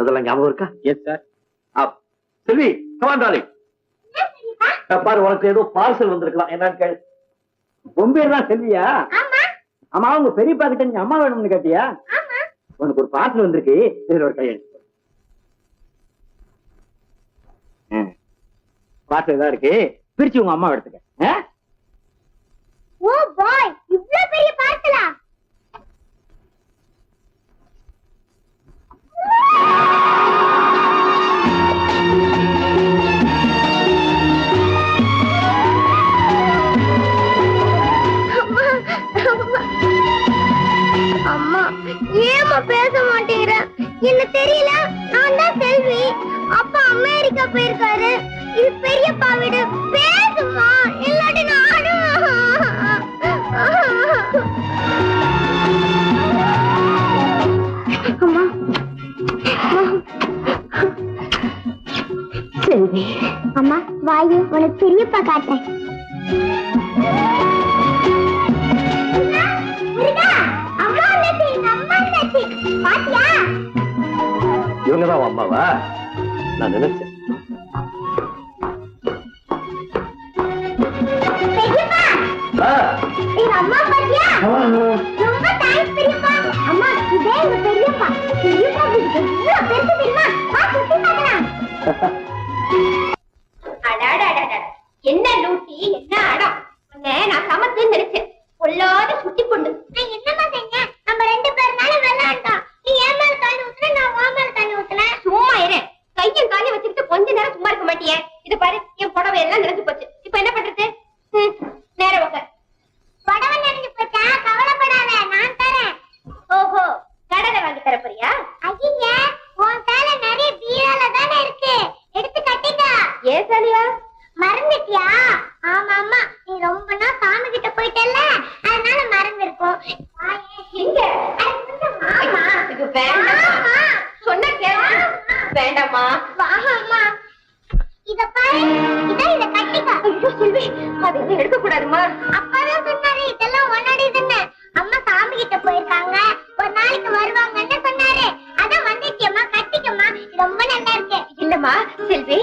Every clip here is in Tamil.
சொன்னதெல்லாம் ஞாபகம் இருக்கா? Yes sir. செல்வி, கமாண்டாலி, பாரு உனக்கு ஏதோ பார்சல் வந்திருக்கலாம். என்னன்னு கேளு. உன் பேர் தான் செல்வியா? ஆமா, உங்க பெரியப்பா கிட்ட நீ அம்மா வேணும்னு கேட்டியா? உனக்கு ஒரு பார்சல் வந்திருக்கு, இதுல ஒரு கையெழுத்து. பார்சல் தான் இருக்கு, பிரிச்சு உங்க அம்மா எடுத்துக்க. ஓ பாய், இவ்ளோ பெரிய பார்சலா? அம்மா, ஏமா பேச மாட்டேங்கிற? என்ன தெரியல, நான் தான் செல்வி. அப்பா அமெரிக்கா போயிருக்காரு. இது பெரியப்பா வீடு. பேசுமா, இல்லாட்டி நானும். அம்மா, செல்வி. அம்மா வாயு, உனக்கு பெரியப்பா காட்டுறேன். இவங்கதான் அம்மாவா? நான் நினைச்சேன். அம்மா பாத்தியா? ரொம்ப தேங்க்ஸ் பெரியப்பா. அம்மா, இதே உங்க பெரியப்பா. பெரியப்பா வீட்டுக்கு இவ்வளவு பெருசு தெரியுமா? வா சுத்தி பார்க்கலாம். என்ன லூட்டி, என்ன அடம்! நான் சமத்துன்னு நினைச்சேன். பொல்லாத சுட்டி கொண்டு நான் என்னமா செஞ்சேன்? நம்ம ரெண்டு பேர்னால விளையாண்டோம். நீ ஏன் மேல தண்ணி ஊத்துன, நான் உன் மேல தண்ணி ஊத்துனேன். சும்மா இரு. கையும் காலையும் வச்சுக்கிட்டு கொஞ்ச நேரம் சும்மா இருக்க மாட்டியே? இது பாரு, என் புடவை எல்லாம் நிறைஞ்சு போச்சு. இப்ப என்ன பண்றது? நேரம் உட்கார். புடவை நனைஞ்சு போச்சா? கவலைப்படாத, நான் தரேன். ஓஹோ, கடலை வாங்கி தர போறியா? ஐயா, உன் சேலை நிறைய பீரால தானே இருக்கு, எடுத்து கட்டிக்க. ஏன் சாலியா, மறந்துட்டியா? ஆமா ஆமா, நீ ரொம்ப நாள் சாமி கிட்ட போயிட்டல்ல, அதனால மறந்துருக்கும். எங்க? ஆமா, இது வேண்டாமா? சொன்ன கேளு. வேண்டாமா? வாமா, இத பாரு, இத கட்டிக்க. ஐயோ செல்வி, அது எடுக்க கூடாதுமா. அப்பதான் சொன்னாரு இதெல்லாம் ஒன்னாடிதுன்னு. அம்மா சாமி கிட்ட போயிருக்காங்க, ஒரு நாளைக்கு வருவாங்கன்னு சொன்னாரு. அதான் வந்துட்டியம்மா, கட்டிக்கம்மா, ரொம்ப நல்லா இருக்கு. இல்லம்மா செல்வி,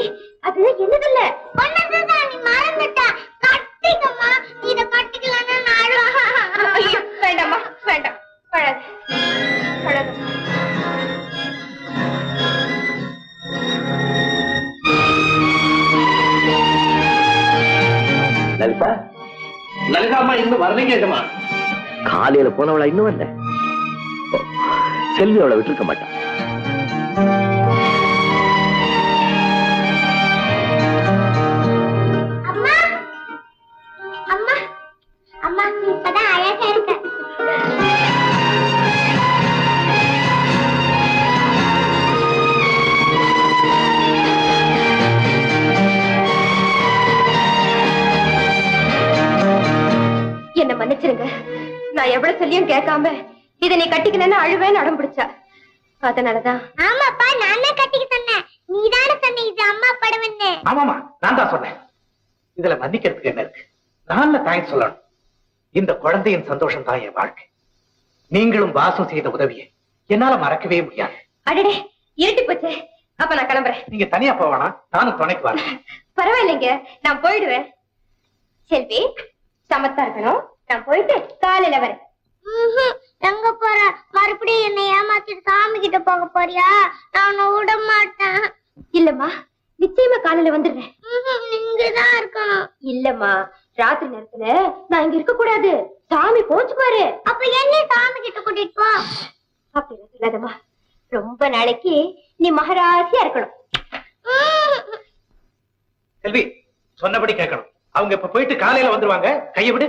அது என்னதில்ல, ஒன்னதுதான், நீ மறந்துட்டா. கட்டிக்கம்மா, நீ இத கட்டிக்கலன்னா நான் ஐயோ வேண்டாமா, வேண்டாம், பழகு பழகு. லலிதா, லலிதா அம்மா இன்னும் வரலைங்கம்மா. காலையில போனவளா இன்னும் வரல? செல்வி அவளை விட்டுருக்க மாட்டான். அம்மா, அம்மா, அம்மா, நீ இப்பதான் அழகா இருக்க. என்ன மன்னிச்சிருங்க. நான் எவ்வளவு சொல்லியும் கேட்காம இதை நீ கட்டிக்கணும்னு அழுவேன்னு அடம் பிடிச்சா. அதனாலதான். ஆமாப்பா, நானே கட்டிக்க சொன்னேன். நீதானே சொன்ன இது அம்மா படம்னு. ஆமாமா, நான் தான் சொன்னேன். இதுல மன்னிக்கிறதுக்கு என்ன இருக்கு? நான் தேங்க்ஸ் சொல்லணும். இந்த குழந்தையின் சந்தோஷம் தான் என் வாழ்க்கை. நீங்களும் வாசம் செய்த உதவியை என்னால மறக்கவே முடியாது. அடடே, இருட்டி போச்சு. அப்ப நான் கிளம்புறேன். நீங்க தனியா போவானா? நானும் துணைக்கு வரேன். பரவாயில்லைங்க, நான் போயிடுவேன். செல்வி, சமத்தா இருக்கணும். நான் போயிட்டு காலையில வரேன். எங்க போற? மறுபடியும் என்னை ஏமாத்திட்டு சாமி கிட்ட போக போறியா? நான் விட மாட்டேன். இல்லம்மா, நிச்சயமா காலையில வந்துடுறேன். இங்கதான் இருக்கணும். இல்லம்மா, ராத்திரி நேரத்துல நான் இங்க இருக்க கூடாது. சாமி போச்சுப்பாரு. அப்ப என்ன சாமி கிட்ட கூட்டிட்டு போ. அப்படி சொல்லாதம்மா, ரொம்ப நாளைக்கு நீ மகாராசியா இருக்கணும். செல்வி, சொன்னபடி கேட்கணும். அவங்க இப்ப போயிட்டு காலையில வந்துருவாங்க. கையை விடு.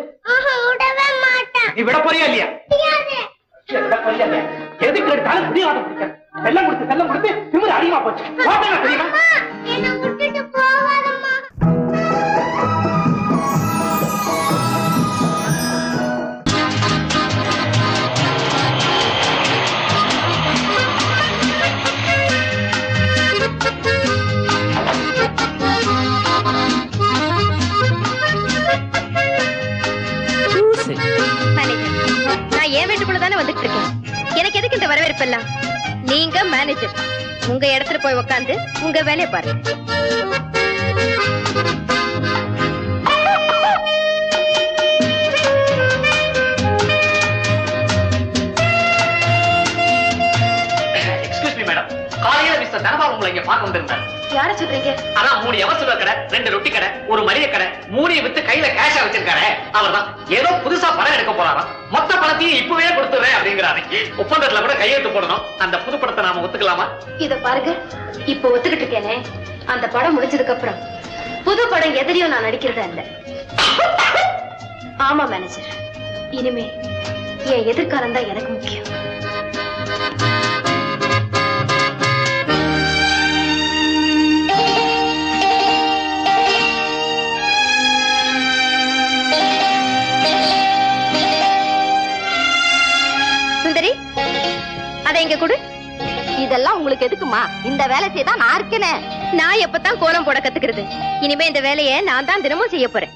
விடவே மாட்டேன். நீ விட போறியா இல்லையா? எதுக்கு எடுத்தாலும் புரியாத செல்லம் கொடுத்து செல்லம் கொடுத்து திமிரு அதிகமா போச்சு. தெரியுமா? என்ன விட்டுட்டு போவாதம்மா. நான் என் வீட்டுக்குள்ளதானே வந்துட்டு இருக்கேன். எனக்கு எதுக்கு இந்த வரவேற்பெல்லாம்? நீங்க மேனேஜர். உங்க இடத்துல போய் உட்காந்து உங்க வேலையை பாருங்க. எக்ஸ்கியூஸ் மீ மேடம், காலையில மிஸ்டர் தனபால் உங்களை இங்க பார்க்க வந்திருந்தார். யார சொல்றீங்க? ஆனா 3 எவர்சில கடை, 2 ரொட்டி கடை, ஒரு மளிகை கடை, 3 வித்து கையில கேஷா வச்சிருக்காரு. அவர்தான் ஏதோ புதுசா படம் எடுக்க போறாராம். மொத்த பணத்தையும் இப்பவே கொடுத்துறேன் அப்படிங்கிறாரு. ஒப்பந்தத்துல கூட கையெழுத்து போடணும். அந்த புது படத்தை நாம ஒத்துக்கலாமா? இத பாருங்க, இப்ப ஒத்துக்கிட்டு இருக்கேனே, அந்த படம் முடிச்சதுக்கு அப்புறம் புது படம் எதிரையும் நான் நடிக்கிறதா இல்ல. ஆமா மேனேஜர், இனிமே என் எதிர்காலம் தான் எனக்கு முக்கியம். சுந்தரி, அதை இங்க கொடு. இதெல்லாம் உங்களுக்கு எதுக்குமா? இந்த வேலை செய்தா நான் இருக்கேனே. நான் எப்பதான் கோலம் போட கத்துக்கிறது? இனிமே இந்த வேலையை நான் தான் தினமும் செய்ய போறேன்.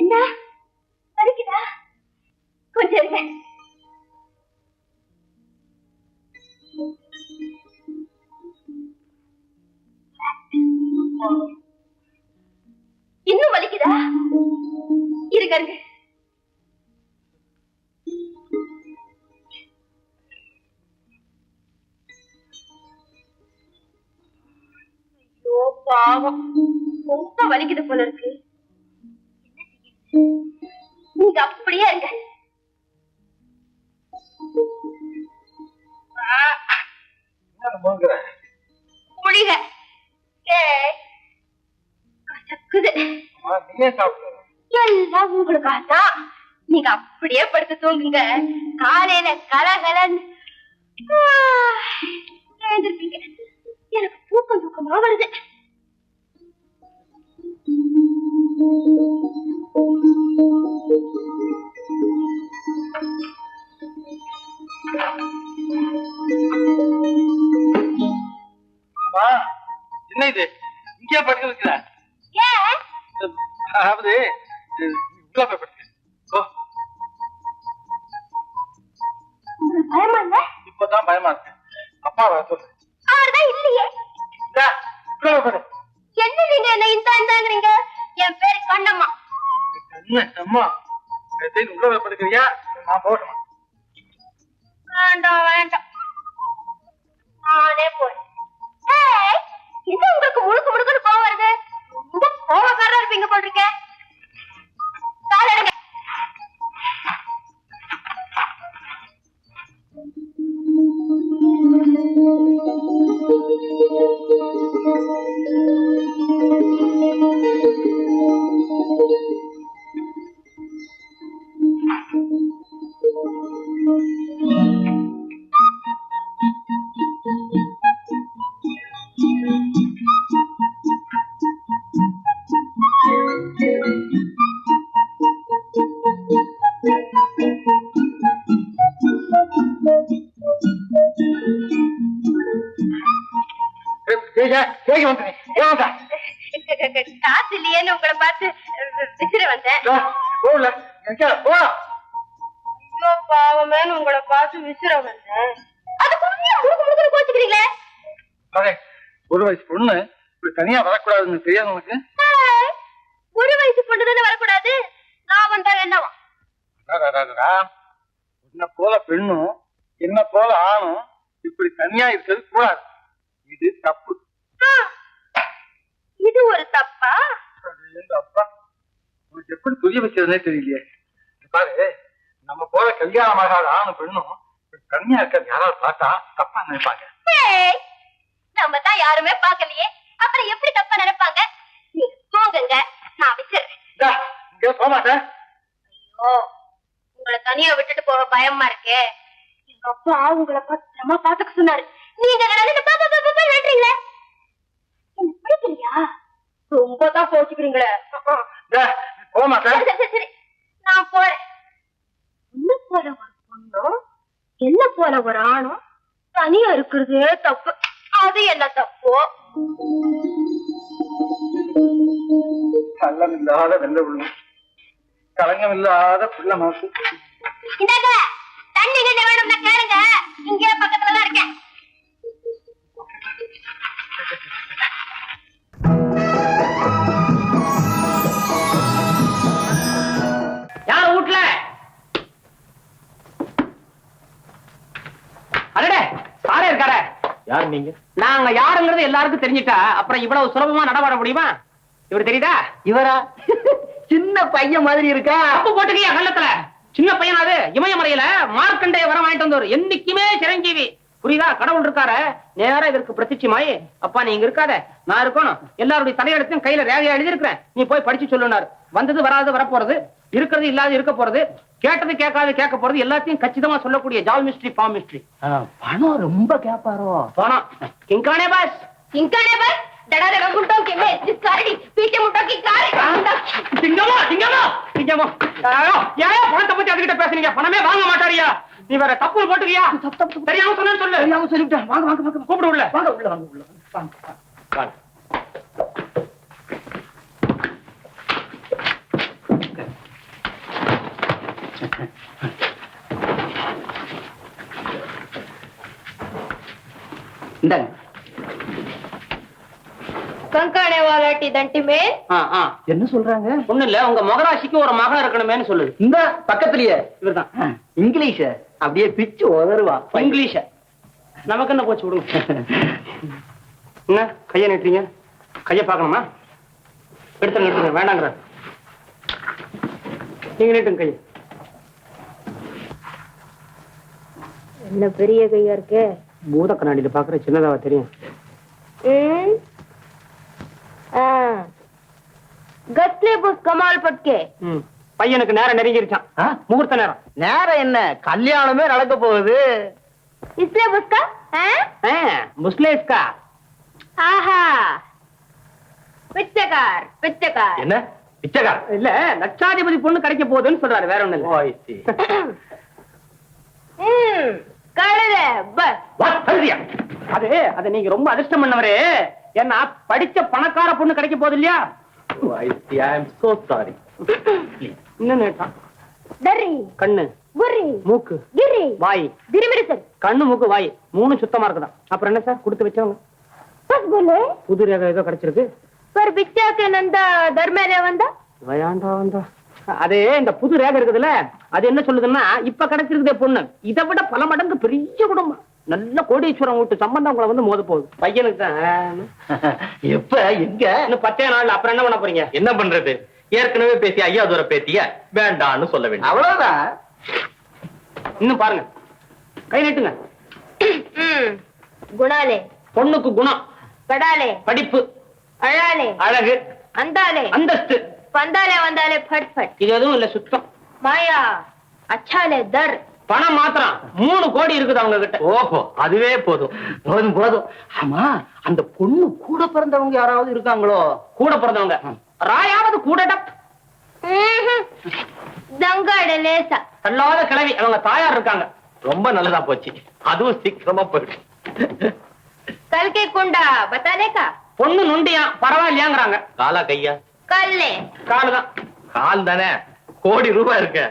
என்ன வலிக்குதா? கொஞ்சம் இருங்க. இன்னும் வலிக்குதா? இருங்க. ஐயோ பாவம், ரொம்ப வலிக்குது போல இருக்கு. நீங்க அப்படியே இருங்க. புளிக கசக்குது. எல்லாம் உங்களுக்காகத்தான். நீங்க அப்படியே படுத்து தூங்குங்க. காலையில கலகலன்னு எழுந்திருப்பீங்க. எனக்கு தூக்கமா வருது. என்ன இது இங்கே படுக்க வைக்கிற? அதாவது பயமா இல்ல? இப்பதான் பயமா இருக்கு. அப்பா சொல்லு. அவர்தான் இல்லையே. என்ன நீங்க என்ன இந்தாங்கிறீங்க? என் பேரு கண்ணம்மா. அம்மா உள்ள படுக்கிறியா? நான் போட்டோம். வேண்டாம் வேண்டாம், நானே போறேன். இது உங்களுக்கு முழுக்க முழுக்க கோவம் வருது. ரொம்ப கோவக்காரா இருப்பீங்க போட்டிருக்க. காலையிடுங்க. காசு இல்லையேன்னு உங்களை பார்த்து விசிற வந்தேன். பாவமேன்னு உங்களை பார்த்து விசிற வந்தேன். அது கோச்சுக்கிறீங்களே. ஒரு வயசு பொண்ணு தனியா வரக்கூடாதுன்னு தெரியாது உனக்கு? ஒரு வயசு பொண்ணு தானே வரக்கூடாது. நான் வந்தா என்னவா? என்ன போல பெண்ணும் என்ன போல ஆணும் இப்படி தனியா இருக்கிறது கூடாது. இது தப்பு. இது ஒரு தப்பா? அப்பா உனக்கு எப்படி புரிய வச்சதுன்னே தெரியலையே. பாரு, நம்ம போல கல்யாணம் ஆகாத ஆணும் பெண்ணும் தனியா இருக்கிறது யாராவது பார்த்தா தப்பா நினைப்பாங்க. நம்ம தான் யாருமே பார்க்கலையே, அப்புறம் எப்படி தப்பா நினைப்பாங்க? நீங்க போங்க, நான் வச்சிருக்கேன். போக மாட்டேன். ஐயோ, உங்களை தனியா விட்டுட்டு போக பயமா இருக்கே. எங்க அப்பா உங்களை பத்திரமா பாத்துக்க சொன்னாரு. நீங்க வெட்டுறீங்களே, என்ன பிடிக்கலையா? ரொம்பதான் போச்சுக்கிறீங்களே. போக மாட்டேன். சரி நான் போறேன். இன்னும் போற ஒரு பொண்ணும் இருக்கிறதே தப்பு. அது என்ன தப்பு? கள்ளம் இல்லாத வெள்ள உள்ளம், களங்கம் இல்லாத பிள்ளை மனசு. இந்தாங்க தண்ணி கிட்ட வேணும்னா கேளுங்க, இங்கே பக்கத்துல தான் இருக்கேன். யார் வீட்டுல? அடடே, சாரே இருக்காரே. யார் நீங்க? நாங்க யாருங்கிறது எல்லாருக்கும் தெரிஞ்சிட்டா அப்புறம் இவ்வளவு சுலபமா நடமாட முடியுமா? இவர் தெரியுதா? இவரா? சின்ன பையன் மாதிரி இருக்கா? தப்பு போட்டுக்கியா கள்ளத்துல? சின்ன பையன் அது இமயமலையில மார்க்கண்டைய வரம் வாங்கிட்டு வந்தவர், என்னைக்குமே சிரஞ்சீவி. புரியுதா? கடவுள் இருக்கார நேரா இதற்கு பிரத்யட்சமாயி, அப்பா நீ இங்க இருக்காத, நான் இருக்கணும், எல்லாருடைய தலையெழுத்தையும் கையில ரேகையா எழுதி இருக்கிறேன், நீ போய் படிச்சு சொல்லுனாரு. வந்தது வராது வரப்போறது, இருக்கிறது இல்லாத இருக்க போறது, கேட்டது கேட்காது கேட்க போறது, எல்லாத்தையும் கச்சிதமா சொல்லக்கூடிய ஜால் மிஸ்ட்ரி பாம் மிஸ்ட்ரி. பணம் ரொம்ப கேப்பாரோ? பணம் கிங்கானே பாஸ், இன்கானே பஸ் डड़ा डड़ा गुंडों के में जिसकारी पीछे मुट्ठों की कार சிங்கமா சிங்கமா சிங்கமா. ஏன் பணத்தை பத்தி அதுகிட்ட பேசுறீங்க? பணமே வாங்க மாட்டாரியா? நீ வேற தப்பு போட்டுக்கியா? தெரியாம சொன்னு சொல்லு. தெரியாம சொல்லிவிட்டேன். வாங்க வாங்க வாங்க, கூப்பிடு உள்ள. வாங்க உள்ள வாங்க உள்ள வாங்க வாங்க. இந்தாங்க. कंकाने वाला टी दंटी में என்ன சொல்றாங்க? ஒண்ணு இல்ல, உங்க மகராசிக்கு ஒரு மகன் இருக்கணுமேனு சொல்லுது. இந்த பக்கத்துலயே இவர்தான் இங்கிலீஷ அப்படியே பிச்சு உதறுவா. இங்கிலீஷ நமக்கு என்ன போச்சு, விடுங்க. என்ன கைய நீட்டுறீங்க? கைய பாக்கணுமா? எடுத்து நிறுத்துங்க, வேண்டாங்கிற. நீங்க நீட்டுங்க கைய. என்ன பெரிய கையா இருக்கு. பூத கண்ணாடியில பாக்குற சின்னதாவா தெரியும். गत्ले बुस कमाल पटके பையனுக்கு நேரம் நெருங்கிருச்சான். முகூர்த்த நேரம். நேரம் என்ன, கல்யாணமே நடக்க போகுது. इसलिए बुसका முஸ்லேஸ்கா. आहा पिच्चकार पिच्चकार என்ன பிச்சைக்கா? இல்ல, லட்சாதிபதி பொண்ணு கிடைக்க போகுதுன்னு சொல்றாரு, வேற ஒண்ணு இல்ல. கழுத பஸ் அது அது நீங்க ரொம்ப அதிர்ஷ்டம் பண்ணவரே. ஏன்னா படிச்ச பணக்கார பொண்ணு கிடைக்க போகுது இல்லையா? இன்னும் நேட்டான். டரி கண்ணு, குரி மூக்கு, கிரி வாய், கிரிமிரிசல் கண்ணு மூக்கு வாய் மூணு சுத்தமா இருக்குதான். அப்புறம் என்ன சார் கொடுத்து வச்சவங்க? बस बोले புது ரேகை ஏதோ கிடைச்சிருக்கு. पर बिच्चा के नंदा धर्मेले वंदा வயாண்டா வந்தா. அது இந்த புது ரேகை இருக்குதுல்ல, அது என்ன சொல்லுதுன்னா, இப்ப கிடைச்சிருக்குதே பொண்ணு இதை விட பல மடங்கு பெரிய குடும்பம், நல்ல கோடீஸ்வரம் வீட்டு சம்பந்தம் உங்களை வந்து மோத போகுது. பையனுக்கு தான். எப்ப எங்க? இன்னும் 10 நாள். அப்புறம் என்ன பண்ண போறீங்க? என்ன பண்றது? ஏற்கனவே பேசி ஐயா தூர பேத்திய வேண்டான்னு சொல்ல வேண்டும், அவ்வளவுதான். இன்னும் பாருங்க, கை நீட்டுங்க. गुणाले பொண்ணுக்கு குணம், पडाले படிப்பு, अळाले அழகு, अंदाले அந்தஸ்து, पंदाले वंदाले फट फट இது எதுவும் இல்ல, சுத்தம். माया अच्छाले दर பணம் மாத்திரம் 3 கோடி இருக்குது அவங்க கிட்ட. ஓஹோ, அதுவே போதும் போதும் போதும். ஆமா, அந்த பொண்ணு கூட பிறந்தவங்க யாராவது இருக்காங்களோ? கூட பிறந்தவங்க ராயாவது கூடடா. दंगाड़े लेसा தள்ளாத கிழவி, அவங்க தாயார் இருக்காங்க. ரொம்ப நல்லதா போச்சு, அதுவும் சீக்கிரமா போயிடுச்சு. कल के कुंडा बताने का பொண்ணு நொண்டியா, பரவாயில்லையாங்கிறாங்க. காலா கையா? कल्ले காலுதான். கால் தானே, கோடி ரூபாய் இருக்கு.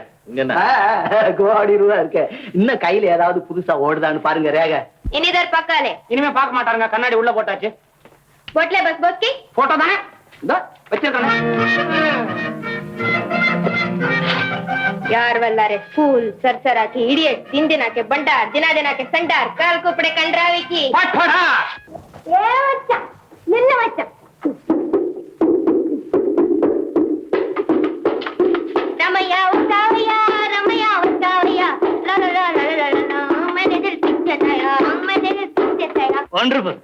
கோடி ரூபாய் இருக்கு. இன்னும் கையில ஏதாவது புதுசா ஓடுதான்னு பாருங்க ரேக. इनिधर पकाले இனிமே பார்க்க மாட்டாருங்க, கண்ணாடி உள்ள போட்டாச்சு. बोटले बस बस की போட்டோ தானே வச்சிருக்காங்க. यार वल्लारे फूल सरसरा की इडियट दिन दिना के बंडार दिना दिना के संडार काल कुपड़े कंडरावी की பட்டடா. ஏ வச்சா நின்னு வச்சா रमैया उस्ताविया ला ला ला ला ला ला मैंने दिल पिंचताया मैंने दिल पिंचताया வண்டர்ஃபுல்,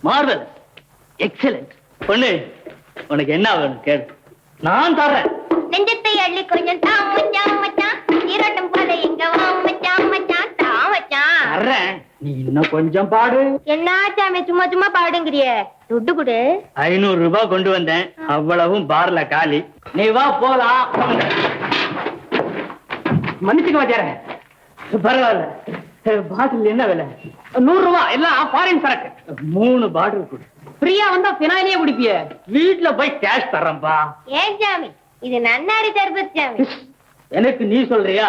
மார்வெலஸ், எக்ஸலென்ட். பொண்ணு, உனக்கு என்ன வேணும் கேளு, நான் தர்றேன். நெஞ்சத்தை அள்ளி கொஞ்சம் தா மச்சான் மச்சான் ஈரோட்டம் போல எங்க வா மச்சான் மச்சான் தா மச்சான் தர்றேன், நீ இன்னும் கொஞ்சம் பாடு. என்னாச்சாமே சும்மா சும்மா பாடுங்கிறியே துட்டு கொடு. 500 ரூபாய் கொண்டு வந்தேன், அவ்வளவும் பார்ல காலி. நீ வா போலாம். மன்னிச்சுக்க வச்சார. பரவாயில்ல, பாட்டில் என்ன விலை? 100 ரூபாய். எல்லாம் ஃபாரின் சரக்கு. 3 பாட்டில் கொடு. ஃப்ரீயா வந்தா பினாயிலே குடிப்பிய. வீட்டுல போய் கேஷ் தர்றேன்பா. ஏன் சாமி இது நன்னாரி சர்பத் சாமி. எனக்கு நீ சொல்றியா?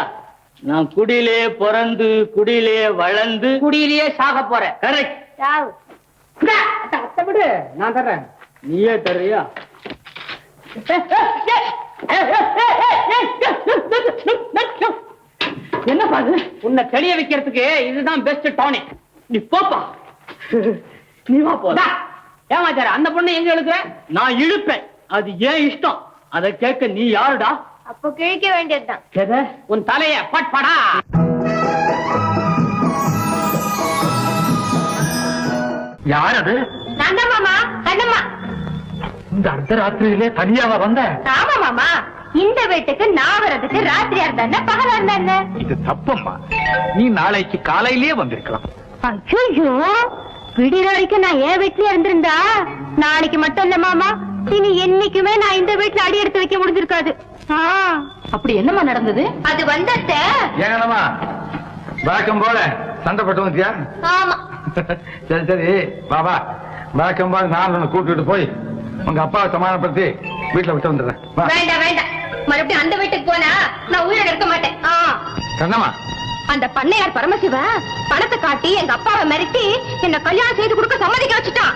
நான் குடியிலே பிறந்து குடியிலே வளர்ந்து குடியிலேயே சாக போறேன். கரெக்ட். சாவு. அத்தை விடு, நான் தர்றேன். நீயே தர்றியா? என்ன பாது? உன்னை தெளிய வைக்கிறதுக்கு இதுதான் பெஸ்ட் டானிக். நீ போப்பா. நீ வா போதா. ஏமாச்சார அந்த பொண்ணு எங்க இழுக்கிற? நான் இழுப்பேன். அது ஏன் இஷ்டம். அதை கேட்க நீ யாருடா? அப்போ கிழிக்க வேண்டியதுதான். எதை? உன் தலைய பட்படா. யார் அது? நான் தான் மாமா, கண்ணம்மா. இந்த அர்த்தராத்திரியிலே தனியாவா வந்த? ஆமா மாமா, இந்த வீட்டுக்கு நான் வர்றதுக்கு ராத்திரியா இருந்தா பகலா இருந்தா? இது தப்பம்மா. நீ நாளைக்கு காலையிலேயே வந்திருக்கலாம். ஐயோ, விடிய வரைக்கும் நான் என் வீட்லயே இருந்திருந்தா நாளைக்கு மட்டும் இல்ல மாமா, இனி என்னைக்குமே நான் இந்த வீட்டுல அடி எடுத்து வைக்க முடிஞ்சிருக்காது. அப்படி என்னமா நடந்தது? அது வந்தத்த ஏங்கம்மா வழக்கம் போல சண்டை போட்டு வந்தியா? ஆமா. சரி சரி பாபா, வழக்கம் போல நான் உன்னை கூட்டிட்டு போய் உங்க அப்பாவை சமாதானப்படுத்தி வீட்டுல விட்டு வந்துடுறேன். வேண்டாம் வேண்டாம், மறுபடியும் அந்த வீட்டுக்கு போனா நான் உயிரோட இருக்க மாட்டேன். கண்ணம்மா, அந்த பண்ணையார் பரமசிவ பணத்தை காட்டி எங்க அப்பாவை மிரட்டி என்ன கல்யாணம் செய்து கொடுக்க சம்மதிக்க வச்சுட்டான்.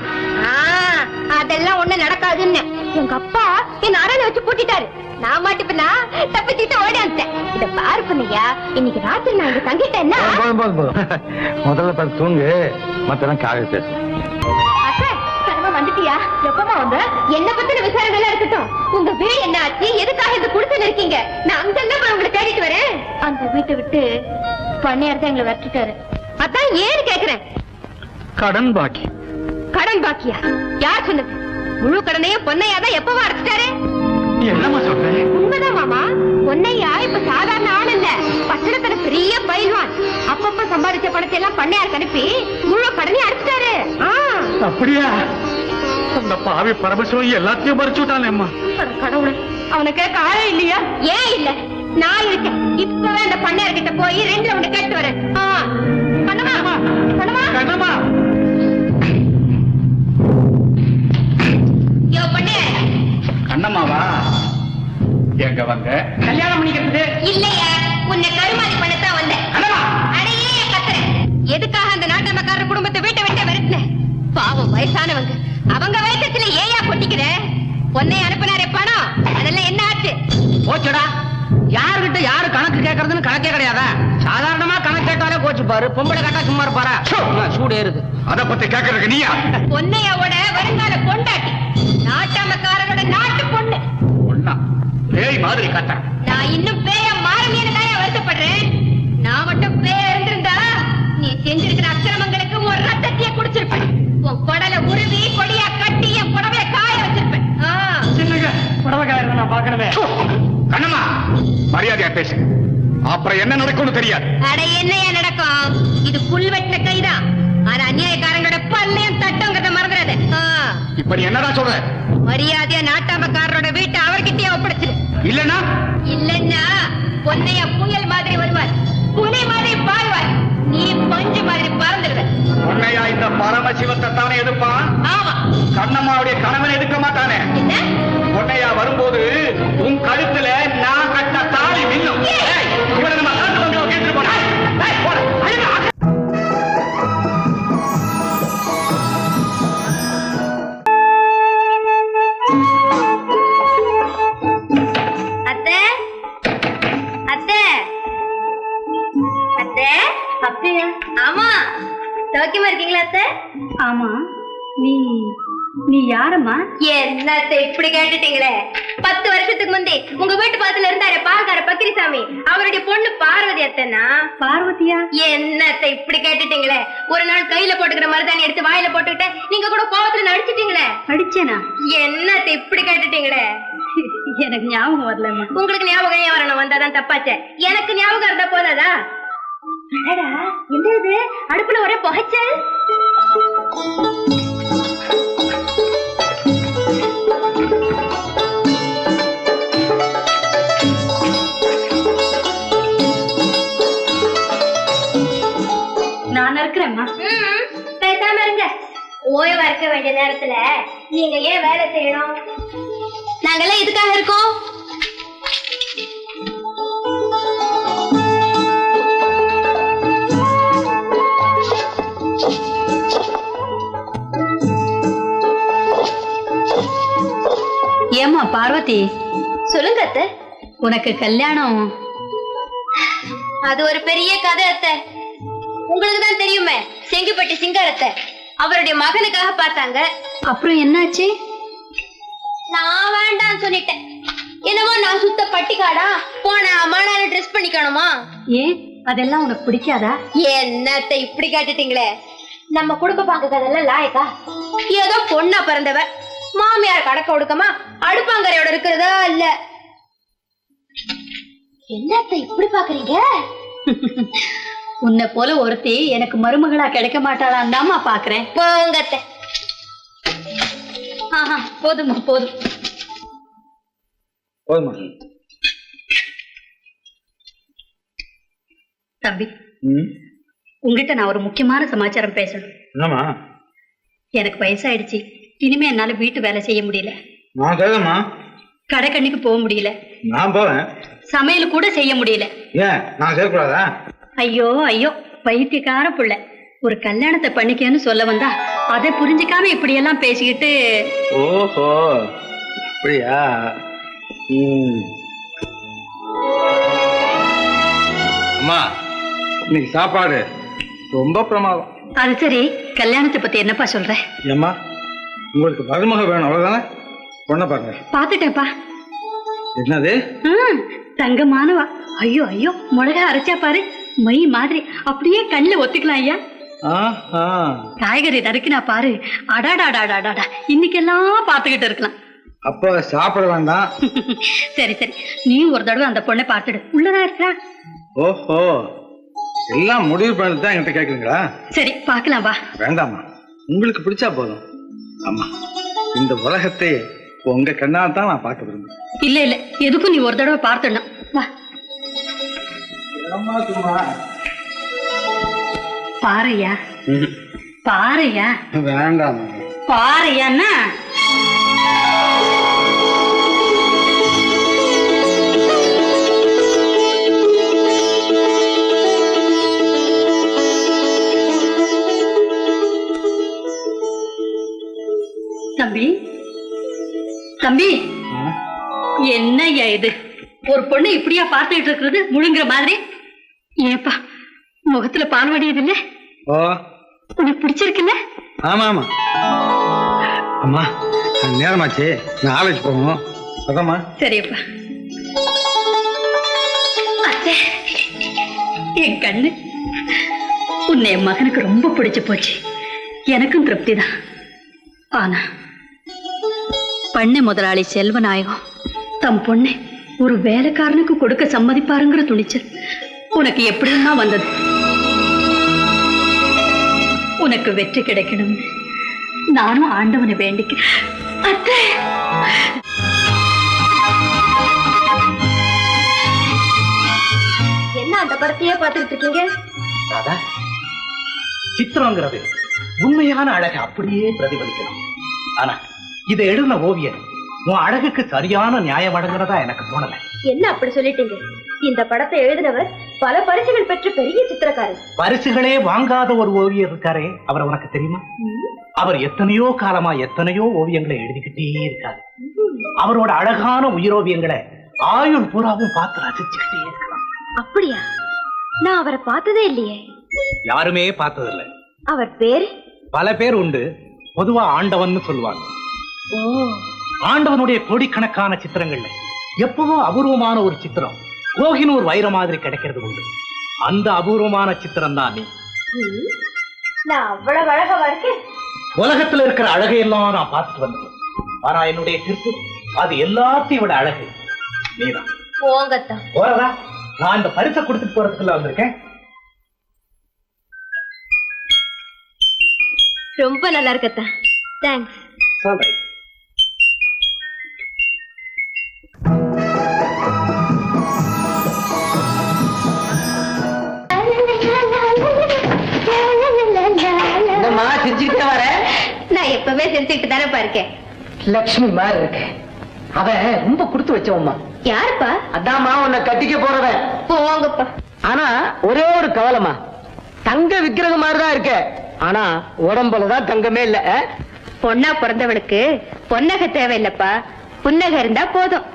அதெல்லாம் ஒண்ணு நடக்காதுன்னு எங்க அப்பா என்ன அரணை வச்சு பூட்டிட்டாரு. நான் மாட்டுப்பா தப்பிச்சுட்டு ஓடியாந்தேன். இத பாரு பண்ணையா, இன்னைக்கு ராத்திரி நான் இங்க தங்கிட்டேன்னா போதும் போதும் போதும். முதல்ல பார்த்து தூங்கு, மத்தெல்லாம் காலையில பேசு. வந்துட்டியா? எப்பமா வந்த? என்ன பத்தின விசாரணைலாம் இருக்கட்டும். உங்க வீடு என்ன ஆச்சு? எதுக்காக இந்த குடிசையில இருக்கீங்க? நான் அங்கெல்லாம் உங்களை தேடிட்டு வரேன். அந்த வீட்டை விட்டு பண்ணையார் தான் எங்களை விரட்டிட்டாரு. அதான் ஏன்னு கேக்குறேன். கடன் பாக்கி. கடன் பாக்கியா? யார் சொன்னது? முழு கடனையும் பொன்னையாதான் எப்பவா அடைச்சிட்டாரு. என்னம்மா சொல்ற? உண்மைதான் மாமா. பொன்னையா இப்ப சாதாரண ஆள் இல்ல, பச்சனத்தன பெரிய பயில்வான். அப்பப்ப சம்பாதிச்ச பணத்தை எல்லாம் பண்ணையாருக்கு அனுப்பி முழு கடனையும் அடைச்சிட்டாரு. அப்படியா? அந்த பாவி பரமசிவம் எல்லாத்தையும் மறைச்சு விட்டானேம்மா. கடவுளே, அவனை கேட்க ஆளே இல்லையா? ஏன் இல்ல, நான் இருக்கேன். இப்பவே அந்த பண்ணையார் கிட்ட போய் 2 ரவுண்டு கேட்டு வரேன். கண்ணம்மா, கண்ணம்மா, கண்ணம்மா. யோ பண்ணையார். கண்ணம்மாவா? எங்க வந்த? கல்யாணம் பண்ணிக்கிறது இல்லையா, உன்னை கருமாதி பண்ணத்தான் வந்தேன். அடையே கத்துறேன். எதுக்காக அந்த நாட்டமக்காரர் குடும்பத்தை வீட்டை விட்டு விரட்டின? பாவம் வயசானவங்க, அவங்க வயசத்துல ஏயா கொட்டிக்கிற? பொன்னை அனுப்பினாரே பணம், அதெல்லாம் என்ன ஆச்சு? போச்சுடா. யாருகிட்ட யாரு கணக்கு கேட்கறதுன்னு கணக்கே கிடையாதா? சாதாரணமா கணக்கு கேட்டாலே போச்சு பாரு. பொம்பளை கேட்டா சும்மா இருப்பாரா? சூடு ஏறுது. அத பத்தி கேட்கறதுக்கு நீயா? பொன்னையோட வருங்கால பொண்டாட்டி, நாட்டாமக்காரனோட நாட்டு பொண்ணு. ஒண்ணா பேய் மாதிரி கத்த. நான் இன்னும் பேய மாறமேனு தான் வருத்தப்படுறேன். நான் மட்டும் பேய இருந்திருந்தா நீ செஞ்சிருக்கிற அக்கிரமங்களுக்கு ஒரு ரத்தத்தையே குடிச்சிருப்பேன். உன் குடலை உருவி கொடியா கட்டி என் புடவைய காய வச்சிருப்பேன். புடவை காயிரம் நான் பாக்கணுமே. கண்ணம்மா, மரியாதையா பேசு. அப்புறம் என்ன நடக்கும்னு தெரியாது. அட என்னையா நடக்கும்? இது புல் வெட்டின கைதான். ஆனா அநியாயக்காரங்களோட பல்லையும் தட்டங்கிறத மறந்துடாத. இப்ப நீ என்னடா சொல்ற? மரியாதையா நாட்டாமக்காரரோட வீட்டை அவர்கிட்டயே ஒப்படைச்சிரு. இல்லன்னா இல்லன்னா பொன்னையா புயல் மாதிரி வருவார், புலி மாதிரி பாய்வார், நீ பஞ்சு மாதிரி பறந்துடுவ. உன்னையா இந்த பரமசிவத்தை தானே எதிர்ப்பான்? ஆமா. கண்ணம்மாவுடைய கணவன் எதுக்க மாட்டானே. என்ன? உன்னையா வரும்போது உன் கழுத்துல நான் கட்ட தாலி மின்னும். இவனை நம்ம காட்டு கேட்டு போன. அத்தை, அத்தை, அத்தை, அப்படியா? ஆமா. சௌக்கியமா இருக்கீங்களா அத்தை? ஆமா. நீ யாரம்மா? என்னத்தை இப்படி கேட்டுட்டீங்களே? 10 வருஷத்துக்கு முந்தி உங்க வீட்டு பக்கத்துல இருந்தாரு பால்கார பக்கிரிசாமி, அவருடைய பொண்ணு பார்வதி அத்தைனா. பார்வதியா? என்னத்தை இப்படி கேட்டுட்டீங்களே? ஒரு நாள் கையில போட்டுக்கிற மருதாணி எடுத்து வாயில போட்டுக்கிட்ட நீங்க கூட கோவத்துல நடிச்சிட்டீங்களே. அடிச்சேனா? என்னத்தை இப்படி கேட்டுட்டீங்களே? எனக்கு ஞாபகம் வரலம்மா. உங்களுக்கு ஞாபகம் ஏன் வரணும்? வந்தாதான் தப்பாச்சே. எனக்கு ஞாபகம் இருந்தா போதாதா? அடடா, என்ன இது? அடுப்புல ஒரே புகைச்சல். ஓய்வா இருக்க வேண்டிய நேரத்துல நீங்க ஏன் வேலை செய்யணும்? நாங்கெல்லாம் இதுக்காக இருக்கோம். ஏமா பார்வதி, சொல்லுங்க அத்தை. உனக்கு கல்யாணம்? அது ஒரு பெரிய கதை அத்தை. உங்களுக்கு தான் தெரியுமே, செங்கிப்பட்டி சிங்காரத்தை அவருடைய மகனுக்காக பார்த்தாங்க. அப்புறம் என்னாச்சு? நான் வேண்டாம் சொல்லிட்டேன். என்னவோ நான் சுத்த பட்டிக்காடா போனா அம்மானால ட்ரெஸ் பண்ணிக்கணுமா? ஏன் அதெல்லாம் உனக்கு பிடிக்காதா? என்னத்தை இப்படி கேட்டுட்டீங்களே. நம்ம குடும்ப பாக்குறதெல்லாம் லாயக்கா? ஏதோ பொண்ணா பிறந்தவ மாமியார் கடக்க ஒடுக்கமா அடுப்பாங்கரையோட இருக்கிறதா இல்ல. என்னத்தை இப்படி பாக்குறீங்க? உன்னை போல ஒருத்தி எனக்கு மருமகளா கிடைக்க மாட்டாளான்னு தாமா பாக்குறேன். போங்கத்தை. போதுமா போதும். போதுமா? தம்பி, உங்ககிட்ட நான் ஒரு முக்கியமான சமாச்சாரம் பேசணும். என்னம்மா? எனக்கு வயசாயிடுச்சு. இனிமே என்னால வீட்டு வேலை செய்ய முடியல. நான் கேட்கமா? கடைக்கண்ணிக்கு போக முடியல. நான் போவேன். சமையல் கூட செய்ய முடியல. ஏன் நான் செய்யக்கூடாதா? ஐயோ ஐயோ, பைத்தியக்கார புள்ள. ஒரு கல்யாணத்தை பண்ணிக்கன்னு சொல்ல வந்தா அதை புரிஞ்சுக்காம இப்படி எல்லாம் பேசிக்கிட்டு. ஓஹோ, அப்படியா? அம்மா, இன்னைக்கு சாப்பாடு ரொம்ப பிரமாதம். அது சரி, கல்யாணத்தை பத்தி என்னப்பா சொல்ற? ஏம்மா, உங்களுக்கு மருமக வேணும் அவ்வளவுதானே? பொண்ணை பாருங்க. பாத்துட்டேப்பா. என்னது? தங்கமானவா. ஐயோ ஐயோ, மிளகா அரைச்சா பாரு, மை மாதிரி அப்படியே கண்ணில் ஒத்துக்கலாம் ஐயா. காய்கறி நறுக்கினா பாரு, அடாடாடாடாடா, இன்னைக்கெல்லாம் பாத்துக்கிட்டு இருக்கலாம். அப்ப சாப்பிட வேண்டாம். சரி சரி, நீ ஒரு தடவை அந்த பொண்ணை பார்த்துடு. உள்ளதா இருக்கா? ஓஹோ, எல்லாம் முடிவு பண்ணிட்டு தான் என்கிட்ட கேக்குறீங்களா? சரி பாக்கலாம் வா. வேண்டாமா, உங்களுக்கு பிடிச்சா போதும். ஆமா, இந்த உலகத்தை உங்க கண்ணால் தான் நான் பார்க்க விரும்புறேன். இல்ல இல்ல, எதுக்கும் நீ ஒரு தடவை பார்த்துடணும். வா பாறையா, பாறையா. வேண்டாம். பாறையான்னா தம்பி, தம்பி, என்னய்யா இது? ஒரு பொண்ணு இப்படியா பார்த்துட்டு இருக்கிறது முழுங்குற மாதிரி? ஏப்பா, முகத்துல பால் வடியது இல்ல? ஓ, உனக்கு பிடிச்சிருக்குல்ல? ஆமா ஆமா. அம்மா, நேரமாச்சு, நான் ஆலோசி போகணும். அதாம்மா. சரியப்பா. அத்தை, என் கண்ணு, உன்னை என் மகனுக்கு ரொம்ப பிடிச்சு போச்சு. எனக்கும் திருப்தி தான். ஆனா பண்ணை முதலாளி செல்வநாயகம் தம் பொண்ணை ஒரு வேலைக்காரனுக்கு கொடுக்க சம்மதிப்பாருங்கிற துணிச்சல் உனக்கு எப்படின்னா வந்தது? உனக்கு வெற்றி கிடைக்கணும் நானும் ஆண்டவனை வேண்டிக்கிறேன். அத்தை, என்ன அந்த படத்தையே பார்த்துட்டு இருக்கீங்க? ராதா, சித்திரங்கிறது உண்மையான அழகை அப்படியே பிரதிபலிக்கணும். ஆனா இதை எழுதின ஓவியர் உன் அழகுக்கு சரியான நியாயம் வழங்குறதா எனக்கு தோணல. என்ன அப்படி சொல்லிட்டீங்க? இந்த படத்தை எழுதினவர் பல பரிசுகள் பெற்ற பெரிய சித்திரக்காரர். பரிசுகளே வாங்காத ஒரு ஓவியர் இருக்காரே, அவர் உனக்கு தெரியுமா? அவர் எத்தனையோ காலமா எத்தனையோ ஓவியங்களை எழுதிக்கிட்டே இருக்காரு. அவரோட அழகான உயிரோவியங்களை ஆயுள் பூராவும் பார்த்து ரசிச்சுக்கிட்டே இருக்கலாம். அப்படியா? நான் அவரை பார்த்ததே இல்லையே. யாருமே பார்த்ததில்லை. அவர் பேரு? பல பேர் உண்டு. பொதுவா ஆண்டவன் சொல்லுவாங்க. ஆண்டவனுடைய கோடிக்கணக்கான சித்திரங்கள்ல எப்பவோ அபூர்வமான ஒரு சித்திரம் கோகினூர் வைர மாதிரி கிடைக்கிறது உண்டு. அந்த அபூர்வமான சித்திரம் தான் நீ. நான் அவ்வளவு அழகா இருக்கேன். உலகத்துல இருக்கிற அழகையெல்லாம் நான் பார்த்துட்டு வந்தேன். ஆனா என்னுடைய திருப்பு அது எல்லாத்தையும் விட அழகு நீதான். போங்கத்தான். போறதா? நான் இந்த பரிசை கொடுத்துட்டு போறதுக்குள்ள வந்திருக்கேன். ரொம்ப நல்லா இருக்கத்தா. தேங்க்ஸ். சொல்றேன். நான் சிரிச்சுக்கிட்டு தானேப்பா இருக்கேன். லட்சுமி மாதிரி இருக்கு. அவன் ரொம்ப கொடுத்து வச்சவம்மா. யாருப்பா? அதாம்மா உன்னை கட்டிக்க போறவன். போங்கப்பா. ஆனா ஒரே ஒரு கவலைமா, தங்க விக்கிரகம் மாதிரிதான் இருக்க, ஆனா உடம்புலதான் தங்கமே இல்ல. பொண்ணா பிறந்தவளுக்கு பொன்னகை தேவையில்லப்பா, புன்னகை இருந்தா போதும்.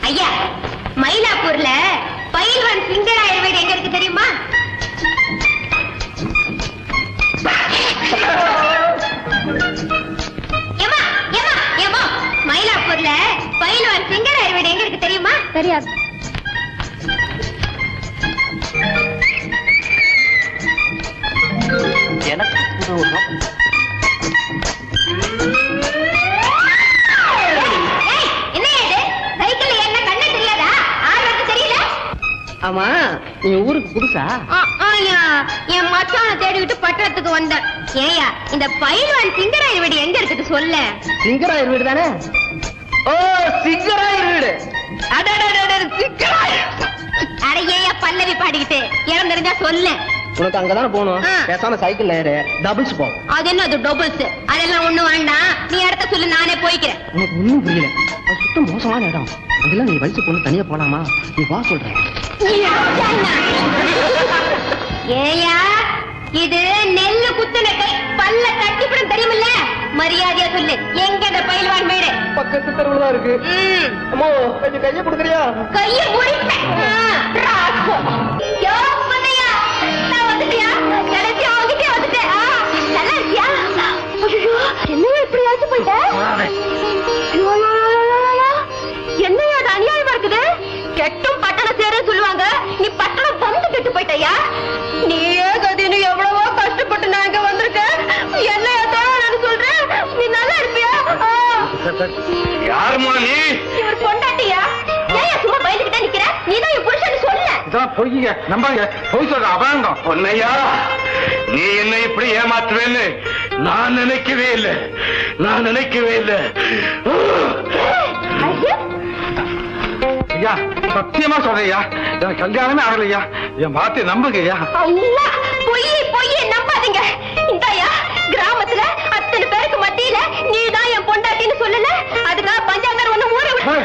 ஐயா, மயிலாப்பூர்ல பயில்வான் சிங்கராயர் வீடு எங்க இருக்கு தெரியுமா? மயிலாப்பூர்ல பயில்வான் சிங்கராயர் வீடு எங்க இருக்கு தெரியுமா? தெரியாது. எனக்கு ஆமா, நீ ஊருக்கு புதுசா? என் மச்சான தேடிவிட்டு பட்டணத்துக்கு வந்தேன். ஏயா, இந்த பயில்வான் சிங்கராயர் வீடு எங்க இருக்குது சொல்ல? சிங்கராயர் வீடு தானே? ஓ, சிங்கராயர் வீடு. அட ஏயா பல்லவி பாடிக்கிட்டு இடம் தெரிஞ்சா சொல்ல. உனக்கு அங்கதானே போகணும். பேசாம சைக்கிள் ஏறு, டபுள்ஸ் போகும். அது என்ன அது டபுள்ஸ்? அதெல்லாம் ஒண்ணு வேண்டாம், நீ இடத்த சொல்லு, நானே போய்க்கிறேன். உனக்கு ஒண்ணும் புரியல. அது சுத்தம் மோசமான இடம். அதெல்லாம் நீ வயசு பொண்ணு தனியா போலாமா? நீ வா சொல்றேன். ஏயா, இது நெல்லு குத்துன கை, பல்ல கட்டிப்படும் தெரியுமில்ல? மரியாதையா சொல்லு, எங்க அந்த பயில்வான் வீடு? பக்கத்து தெருவுல இருக்கு. அம்மா, கொஞ்சம் கைய கொடுக்குறியா? கைய முடிப்பேன். நான் வந்துட்டியா? கடைசியா அவங்கிட்டே வந்துட்டேன். நல்லா இருக்கியா? என்ன இப்படி ஆச்சு போயிட்ட? என்னையா அது அநியாயமா இருக்குது? கெட்டும் பட்டணம் சேர சொல்லுவாங்க, நீ பட்டணம் வந்து கெட்டு போயிட்டயா? நீயே கதின்னு எவ்வளவோ கஷ்டப்பட்டு நான் இங்க வந்திருக்கேன். என்னையா தேவை சொல்ற? நீ நல்லா இருப்பியா? யாருமா நீ? இவர் பொண்டாட்டியா? ஏன் சும்மா பயந்துகிட்டே நிக்கிற? நீதான் என் புருஷன் சொல்ல. இதெல்லாம் பொய்யுங்க, நம்பாங்க. பொய் சொல்ற அபாங்கம். பொன்னையா, நீ என்ன இப்படி ஏமாற்றுவேன்னு நான் நினைக்கவே இல்லை. ஐயா, சத்தியமா சொல்றையா, எனக்கு கல்யாணமே ஆகலையா. என் வார்த்தை நம்புங்கய்யா. அல்லா, பொய் நம்பாதீங்க. இந்தாயா, கிராமத்துல அத்தனை பேருக்கு மத்தியில நீதான் என் பொண்டாட்டின்னு சொல்லல, அதுக்காக பஞ்சாங்கர் ஒண்ணு ஊற விடு.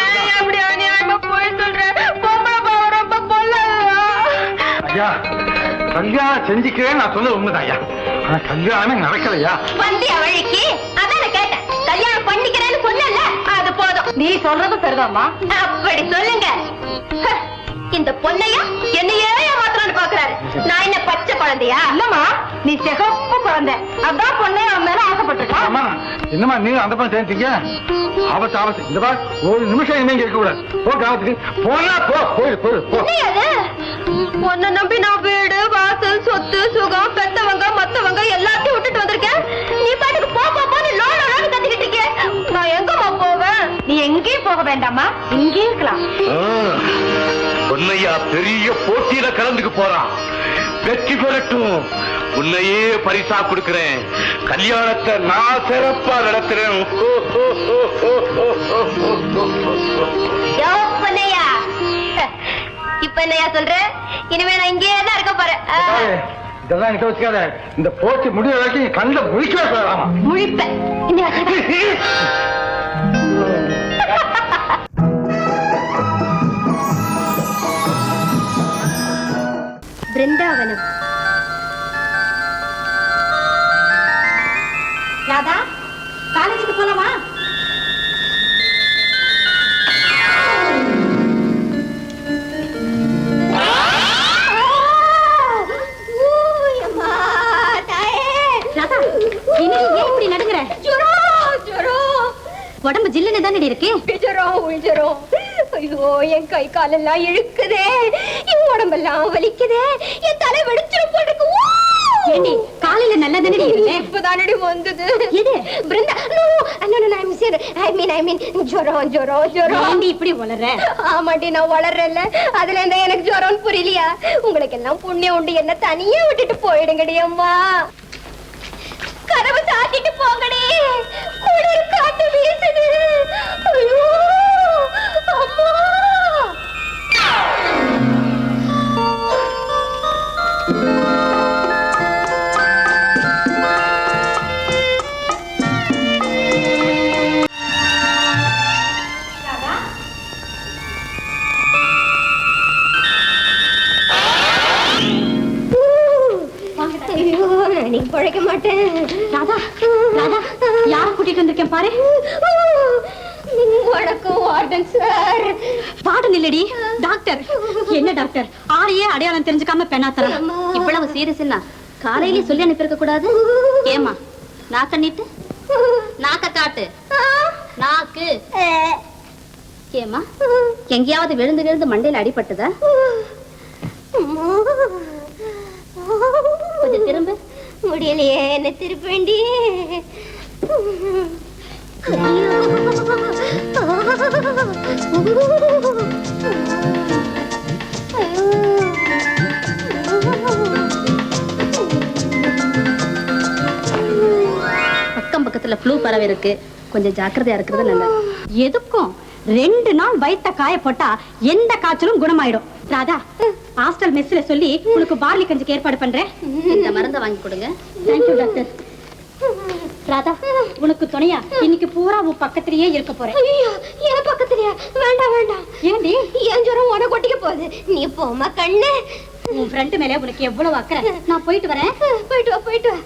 ஏன் அப்படி அநியாயமா போய் சொல்ற? பொம்பளை பாவம் ரொம்ப பொல்லாதா? ஐயா, கல்யாணம் செஞ்சுக்கிறேன் நான் சொன்னது உண்மைதான் ஐயா. ஆனா கல்யாணமே நடக்கலையா. வந்தியா வழிக்கு? அதான் கேட்டேன். கல்யாணம் பண்ணிக்கிறேன்னு சொன்னல, அது போதும். நீ சொல்றது சரிதாம்மா. அப்படி சொல்லுங்க. இந்த பொண்ணையா என்னையே ஏமாத்தலான்னு பாக்குறாரு. நான் என்ன பச்சை குழந்தையா? இல்லம்மா, நீ சிகப்பு குழந்தை. அதான் பொண்ணே அவன் மேல ஆசைப்பட்டிருக்கான். அம்மா, என்னம்மா நீங்க அந்த பக்கம் சேர்ந்தீங்க? ஆபத்து. இந்த பார், ஒரு நிமிஷம் இனிமே இருக்க கூடாது. போ கிராமத்துக்கு. போனா போ. உன்னை நம்பி நான் வீடு வாசல் சொத்து சுகம் பெத்தவங்க மத்தவங்க எல்லாத்தையும் விட்டுட்டு வந்திருக்கேன். நீ பாட்டுக்கு போன்னு லோன் கத்திக்கிட்டு இருக்க. நான் எங்கம்மா போவேன்? நீ எங்கேயும் போக வேண்டாமா, இங்கே இருக்கலாம். பொன்னையா பெரிய போட்டியில கலந்துக்கு போறான். வெற்றி பெறட்டும், உன்னையே பரிசா கொடுக்கிறேன். கல்யாணத்தை நான் சிறப்பா நடத்துறேன். இப்ப என்னையா சொல்ற? இனிமே நான் இங்கே தான் இருக்க போறேன். இதெல்லாம் எனக்கு வச்சுக்காத. இந்த போட்டி முடிவு வரைக்கும் கண்ட முழிக்கவே போறாமா. முழிப்பேன். பிருந்தாவனம். ராதா, காலேஜுக்கு போலாமா? உடம்பு ஜில்லுன்னு தானே இருக்கு. ஐயோ, என் கை காலெல்லாம் இழுக்குதே, என் உடம்பெல்லாம் வலிக்குதே, என் தலை வெடிச்சிரும் போட்டுருக்கு. ஏண்டி, காலையில நல்லா தானே இருந்தேன். இப்பதானடி வந்தது. எது? பிருந்தா, ஜுரம். ஏண்டி இப்படி வளர்ற? ஆமாண்டி, நான் வளர்றேன்ல, அதுல இருந்தா எனக்கு ஜுரம்னு புரியலையா? உங்களுக்கு எல்லாம் புண்ணியம் உண்டு, என்ன தனியா விட்டுட்டு போயிடுங்கடி அம்மா. கதவு சாத்திட்டு போங்கடி, குளிர் காத்து வீசுது. ஐயோ அம்மா. மாட்டேன். ராதா ராதா யார கூட்டிட்டு வந்திருக்கேன் பாரு. வணக்கம் வார்டன் சார். வார்டன் இல்லடி டாக்டர். என்ன டாக்டர் ஆளையே அடையாளம் தெரிஞ்சுக்காம பெண்ணாத்தரா. இவ்வளவு சீரியஸ்னா காலையிலே சொல்லி அனுப்பியிருக்க கூடாது. ஏமா நாக்க நீட்டு, நாக்க காட்டு, நாக்கு. ஏமா எங்கேயாவது விழுந்து விழுந்து மண்டையில அடிபட்டதா? கொஞ்சம் திரும்ப. முடியலையே, என்ன திருப்பேண்டி. அக்கம் பக்கத்துல ஃப்ளூ பரவி இருக்கு, கொஞ்சம் ஜாக்கிரதையா இருக்கிறது நல்லது. எதுக்கும் 2 நாள் வயித்த காய போட்டா எந்த காய்ச்சலும் குணமாயிடும். ராதா ஹாஸ்டல் மெஸ்ல சொல்லி உனக்கு பார்லி கஞ்சிக்கு ஏற்பாடு பண்றேன். இந்த மருந்தை வாங்கி கொடுங்க. Thank you doctor. ராதா உனக்கு துணையா இன்னைக்கு பூரா உன் பக்கத்திலேயே இருக்க போறேன். ஐயோ, என் பக்கத்துலயா? வேண்டாம் வேண்டாம். ஏண்டி என் ஜுரம் உன கொட்டிக்க போகுது. நீ போமா கண்ணு. உன் ஃப்ரெண்ட் மேல உனக்கு எவ்வளவு அக்கறை. நான் போயிட்டு வரேன். போயிட்டு வா, போயிட்டு வா.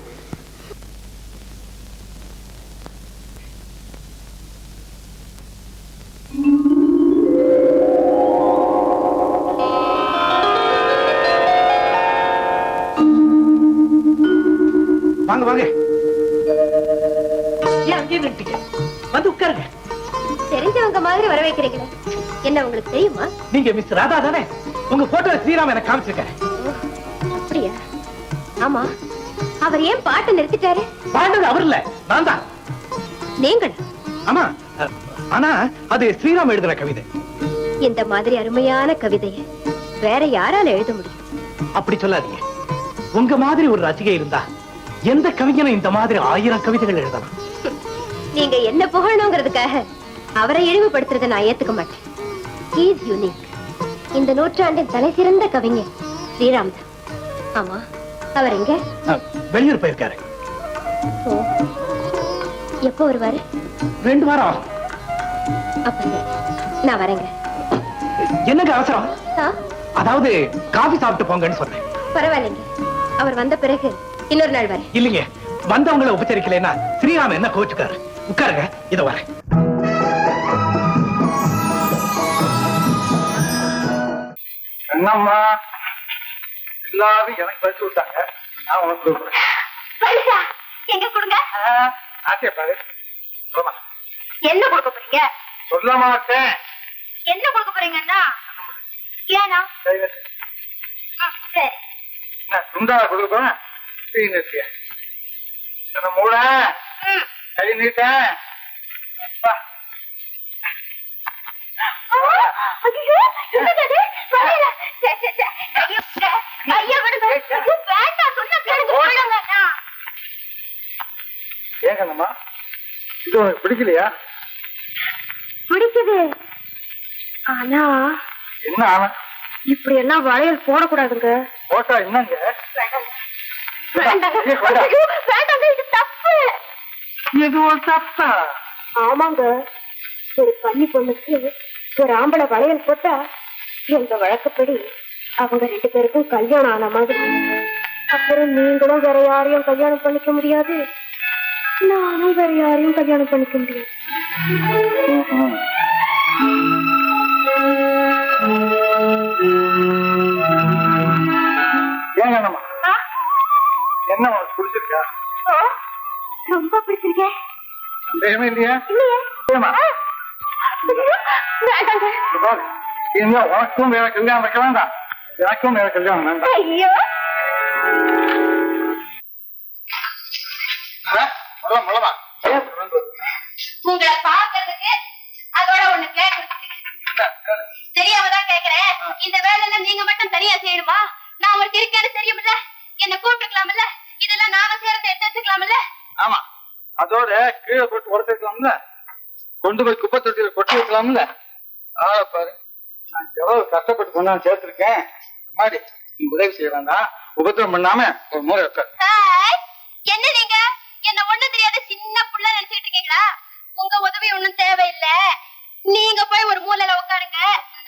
வாங்க வாங்க. ஏன் அங்கேயே நின்னுட்டீங்க? வந்து உட்காருங்க. தெரிஞ்சவங்க மாதிரி வர வைக்கிறீங்களே, என்ன உங்களுக்கு தெரியுமா? நீங்க மிஸ் ராதா தானே? உங்க போட்டோ ஸ்ரீராம் எனக்கு காமிச்சிருக்காரு. அப்படியா? ஆமா, அவர் ஏன் பாட்டு நிறுத்திட்டாரு? பாண்டது அவர் இல்ல, நான் தான். நீங்கள்? ஆமா, ஆனா அது ஸ்ரீராம் எழுதுற கவிதை. இந்த மாதிரி அருமையான கவிதையை வேற யாரால எழுத முடியும்? அப்படி சொல்லாதீங்க. உங்க மாதிரி ஒரு ரசிகை இருந்தா எந்த கவிஞனும் இந்த மாதிரி 1000 கவிதைகள் எழுதலாம். நீங்க என்ன புகழணுங்கிறதுக்காக அவரை இழிவுபடுத்துறதை நான் ஏத்துக்க மாட்டேன். He is unique. இந்த நூற்றாண்டின் தலை சிறந்த கவிஞர் ஸ்ரீராம் தான். ஆமா, அவர் எங்க? வெளியூர் போயிருக்காரு. ஓ, எப்போ வருவாரு? 2 வாரம் ஆகும். அப்ப சரி, நான் வரேங்க. என்னங்க அவசரம்? ஆ, அதாவது காபி சாப்பிட்டு போங்கன்னு சொன்னேன். பரவாயில்லைங்க, அவர் வந்த பிறகு இன்னொரு நாள் வரேன். இல்லைங்க, வந்தவங்களை உபச்சரிக்கலைன்னா ஸ்ரீராம் என்ன கோச்சுக்காரு. உட்காருங்க, இத வரேன். என்னம்மா எல்லாரும் எனக்கு பறிச்சு விட்டாங்க, நான் உனக்கு கொடுக்குறேன். எங்க கொடுங்க. ஆசையா பாரு. சொல்ல என்ன கொடுக்க போறீங்க? சொல்ல மாட்டேன். என்ன கொடுக்க போறீங்கன்னா? ஏனா? சரி, சரி. என்ன துண்டா கொடுக்க போறேன்? என்ன மூட கை நீட்ட. ஏங்கண்ணம்மா, இது உனக்கு பிடிக்கலையா? பிடிக்குது, ஆனா என்ன ஆனா? இப்படி எல்லாம் வளையல் போடக்கூடாதுங்க. போட்டா என்னங்க? வேண்டாங்க, இது தப்பு. இது ஒரு தப்பா? ஆமாங்க, ஒரு பள்ளி பொண்ணுக்கு ஒரு ஆம்பளை வளையல் போட்டா எங்க வழக்கப்படி அவங்க 2 பேருக்கும் கல்யாணம் ஆன மாதிரி. அப்புறம் நீங்களும் வேற யாரையும் கல்யாணம் பண்ணிக்க முடியாது, நானும் வேற யாரையும் கல்யாணம் பண்ணிக்க முடியாது. ஏங்கண்ணம்மா, என்ன உனக்கு பிடிச்சிருக்கா? ரொம்ப பிடிச்சிருக்கேன். சந்தேகமே இல்லையா? இல்லையே. ஏம்மா? வேண்டாங்க. இங்க பாரு, இனிமே உனக்கும் வேற கல்யாணம் வைக்க வேண்டாம், எனக்கும் வேற கல்யாணம் வேண்டாம். ஐயோ, மூலமா உங்களை பாக்குறதுக்கு அதோட ஒண்ணு கேட்கறதுக்கு தெரியாமதான் கேக்குறேன். இந்த வேலையில நீங்க மட்டும் தனியா செய்யணுமா? நான் ஒரு இருக்கேன்னு தெரியுமில்ல, என்ன கூப்பிட்டுக்கலாம்ல, இதெல்லாம் நாம சேர்ந்து எடுத்து வச்சுக்கலாம்ல. ஆமா, அதோட கீழே போட்டு உடச்சிருக்கலாம்ல, கொண்டு போய் குப்பை தொட்டியில கொட்டி வைக்கலாம்ல. ஆள பாரு, நான் எவ்வளவு கஷ்டப்பட்டு கொண்டாந்து சேர்த்திருக்கேன். மாதிரி நீ உதவி செய்ய வேண்டாம், உபத்திரம் பண்ணாம ஒரு மூளை வைக்க. என்ன நீங்க என்ன ஒண்ணு தெரியாத சின்ன புள்ள நினைச்சுட்டு இருக்கீங்களா? உங்க உதவி ஒண்ணும் தேவையில்லை. நீங்க போய் ஒரு மூலையில உட்காருங்க,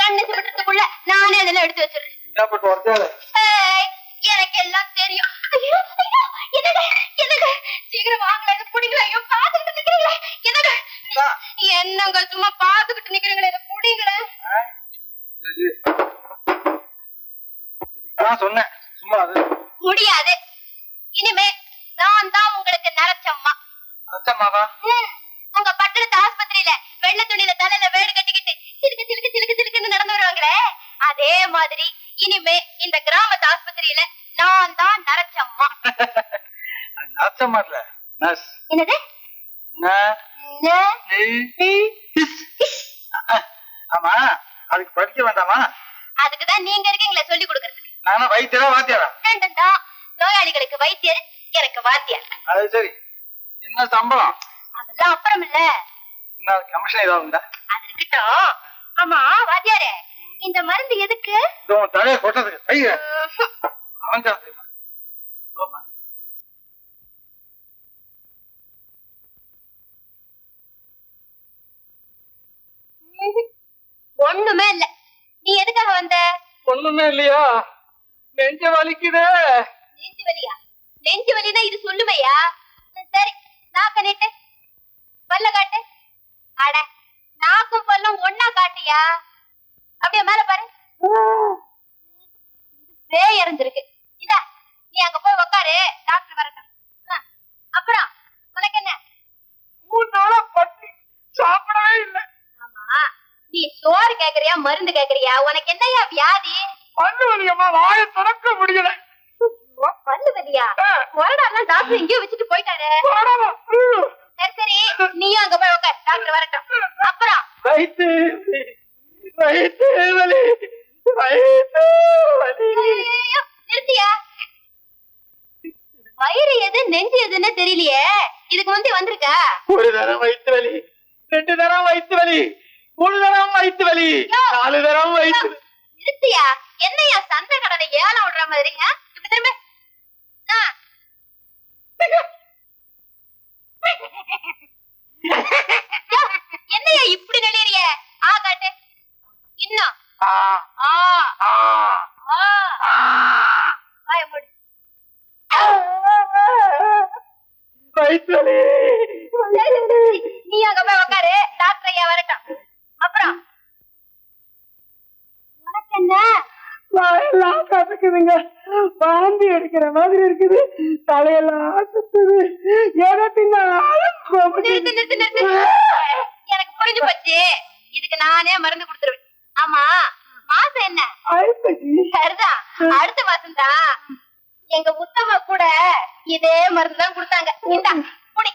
கண்ணு சிமிட்டுறதுக்குள்ள நானே அதெல்லாம் எடுத்து வச்சிடுறேன். போட்டு உடச்சால எனக்கு எல்லாம் தெரியும். ஐயோ, ஐயோ, என்னங்க என்னங்க என்னங்க சும்மா பாத்துக்கிட்டு நிக்கிறீங்களே, இதை குடிங்களேன். இதுக்குதான் சொன்னேன் சும்மா அது முடியாது. இனிமே நான் தான் உங்களுக்கு நரச்சம்மா. அச்சம்மாவா? உங்க பட்டணத்து ஆஸ்பத்திரியில வெள்ளை துணியில தலையில வேடு கட்டிக்கிட்டு சிலுக்கு சிலுக்கு சிலுக்கு சிலுக்குன்னு நடந்து வருவாங்களே, அதே மாதிரி இனிமே இந்த கிராமத்து ஆஸ்பத்திரியில நான் தான் நரச்சம்மா. அச்சம்மா இல்ல நர்ஸ். என்னது? ஆமா, அதுக்கு படிக்க வேண்டாமா? அதுக்குதான் நீங்க இருக்கீங்களே சொல்லி கொடுக்கறதுக்கு. நானும் வைத்தியரா வாத்தியாரா? ரெண்டும் தான். நோயாளிகளுக்கு வைத்தியர், எனக்கு வாத்தியார். அது சரி. என்ன சம்பளம்? அதெல்லாம் அப்புறம் இல்ல. என்ன கமிஷன் ஏதாவது உண்டா? அது இருக்கட்டும். ஆமா வாத்தியாரே, இந்த மருந்து எதுக்கு? தலையை கொட்டதுக்கு. கைய அவன் தெரியுமா? ஒண்ணுமே இல்ல. நீ எதுக்காக வந்த? ஒண்ணுமே இல்லையா? நெஞ்ச வலிக்குதே. நெஞ்சு வலியா? நெஞ்சு வலினா இது சொல்லுவையா? சரி, நாக்க நீட்டு, பல்ல காட்டு. அட, நாக்கும் பல்லும் ஒன்னா காட்டியா? அப்படியே மேல பாரு. பேய் இறந்திருக்கு. இதா, நீ அங்க போய் உக்காரு, டாக்டர் வரட்டும். அப்புறம் உனக்கு என்ன? 3 நாளா பட்டி சாப்பிடவே இல்லை. ஆமா, நீ சோறு கேக்குறியா மருந்து கேக்குறியா? உனக்கு என்னையா வியாதி? பல்லு வலியம்மா, வாயை திறக்க முடியல. பல்லு வலியா? கொரடாலாம் டாக்டர் இங்கேயே வச்சுட்டு போயிட்டாரு. சரி சரி, நீயும் அங்க போய் உட்கார், டாக்டர் வரட்டும். அப்புறம் வயிற்று வயிற்று வலி, வயிற்று வலி. ஐயையோ, நிறுத்தியா? வயிறு எது நெஞ்சு எதுன்னு தெரியலையே. இதுக்கு முந்தி வந்திருக்கா? 1 தரம் வயிற்று வலி, 2 தரம் வயிற்று வலி, 3 தரம் வயிற்று வலி, 4 தரம் வயிற்று. நிறுத்தியா? என்னையா சந்தை கடனை ஏலம் விடுற மாதிரி? இப்படி திரும்ப. என்னையா இப்படி நெளியறிய? காட்டு இன்னும். வயிற்று வலி. நீ அங்க போய் உட்காரு, டாக்டர் ஐயா வரட்டும். அப்புறம் உனக்கு என்ன? வாயெல்லாம் கசக்குதுங்க, வாந்தி எடுக்கிற மாதிரி இருக்குது, தலையெல்லாம் சுத்துது, எதை தின்னாலும் நிறுத்து நிறுத்து நிறுத்து. எனக்கு புரிஞ்சு போச்சு. இதுக்கு நானே மருந்து கொடுத்துருவேன். ஆமா, மாசம் என்ன? சரிதான், அடுத்த மாசம் தான். எங்க உத்தம கூட இதே மருந்து தான் கொடுத்தாங்க. இந்தா குடி.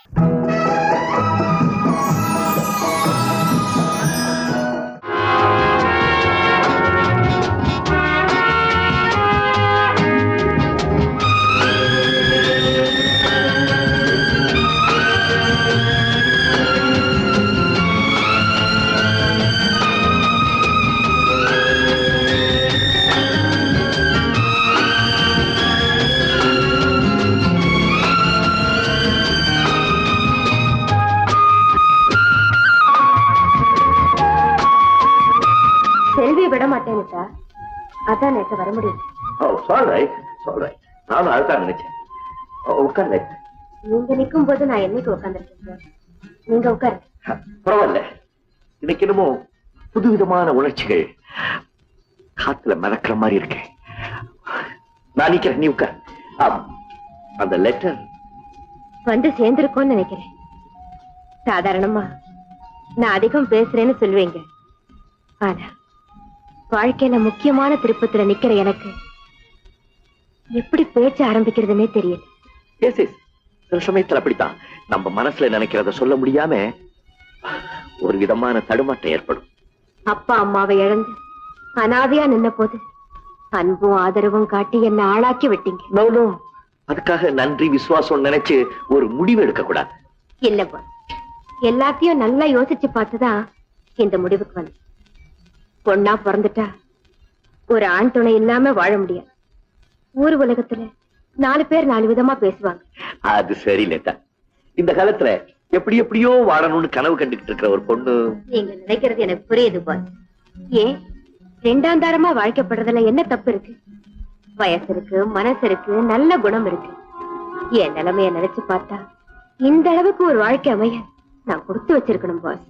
செல்வியை விட மாட்டேன்னுட்டா, அதான் நேற்று வர முடியும். நானும் அதுதான் நினைச்சேன். உட்கார்ந்து. நீங்க நிக்கும் போது நான் என்னைக்கு உட்காந்துருக்கேன்? நீங்க உட்காரு. பரவாயில்ல, இன்னைக்கு என்னமோ புதுவிதமான உணர்ச்சிகள் காத்துல மிதக்கிற மாதிரி இருக்கு. நான் நிக்கிறேன், நீ உட்கார். அந்த லெட்டர் வந்து சேர்ந்திருக்கோன்னு நினைக்கிறேன். சாதாரணமா நான் அதிகம் பேசுறேன்னு சொல்லுவீங்க, ஆனா வாழ்க்கையில முக்கியமான திருப்பத்துல நிக்கிற எனக்கு எப்படி பேச்ச ஆரம்பிக்கிறதுனே தெரியல. சில சமயத்துல அப்படித்தான் நம்ம மனசுல நினைக்கிறத சொல்ல முடியாம ஒரு விதமான தடுமாற்றம் ஏற்படும். அப்பா அம்மாவை இழந்து அனாதையா நின்ன போது அன்பும் ஆதரவும் காட்டி என்ன ஆளாக்கி விட்டீங்க. அதுக்காக நன்றி விசுவாசம் நினைச்சு ஒரு முடிவு எடுக்க கூடாது. இல்லப்பா, எல்லாத்தையும் நல்லா யோசிச்சு பார்த்துதான் இந்த முடிவுக்கு வந்து. பொண்ணா பிறந்துட்டா ஒரு ஆண் துணை இல்லாம வாழ முடியாது. ஊர் உலகத்துல 4 பேர் 4 விதமா பேசுவாங்க. அது சரி நேதா, இந்த காலத்துல எப்படி எப்படியோ வாழணும்னு கனவு கண்டுகிட்டு இருக்கிற ஒரு பொண்ணு. நீங்க நினைக்கிறது எனக்கு புரியுது பாஸ். ஏன் 2ஆம் தாரமா வாழ்க்கைப்படுறதுல என்ன தப்பு இருக்கு? வயசு இருக்கு, மனசு இருக்கு, நல்ல குணம் இருக்கு. என் நிலைமைய நினைச்சு பார்த்தா இந்த அளவுக்கு ஒரு வாழ்க்கை அமைய நான் கொடுத்து வச்சிருக்கணும் பாஸ்.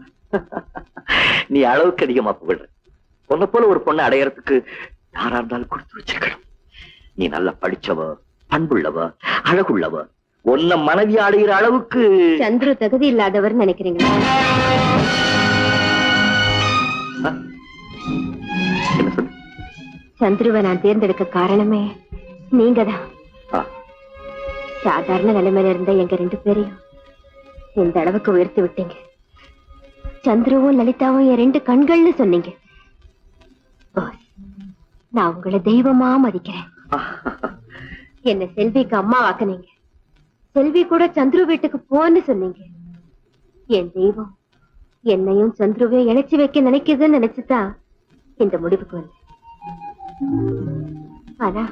நீ அளவுக்கு அதிகமா புகழ்ற. உன்னை போல ஒரு பொண்ணை அடையறதுக்கு யாரா இருந்தாலும் கொடுத்து வச்சிருக்கணும். நீ நல்லா படிச்சவ, பண்புள்ளவ, அழகுள்ளவ. உன்னை மனைவி அடைகிற அளவுக்கு சந்துரு தகுதி இல்லாதவர் நினைக்கிறீங்களா? என்ன சொல்லு? சந்துருவை நான் தேர்ந்தெடுக்க காரணமே நீங்கதான். சாதாரண நிலைமையில இருந்த எங்க 2 பேரையும் இந்த அளவுக்கு உயர்த்தி விட்டீங்க. சந்துருவும் லலிதாவும் என் 2 கண்கள்னு சொன்னீங்க. நான் உங்களை தெய்வமா மதிக்கிறேன். என்ன செல்விக்கு அம்மா வாக்குனீங்க. செல்வி கூட சந்துரு வீட்டுக்கு போன்னு சொன்னீங்க. என் தெய்வம் என்னையும் சந்துருவையும் இணைச்சு வைக்க நினைக்குதுன்னு நினைச்சுதான் இந்த முடிவுக்கு வந்தேன். ஆனா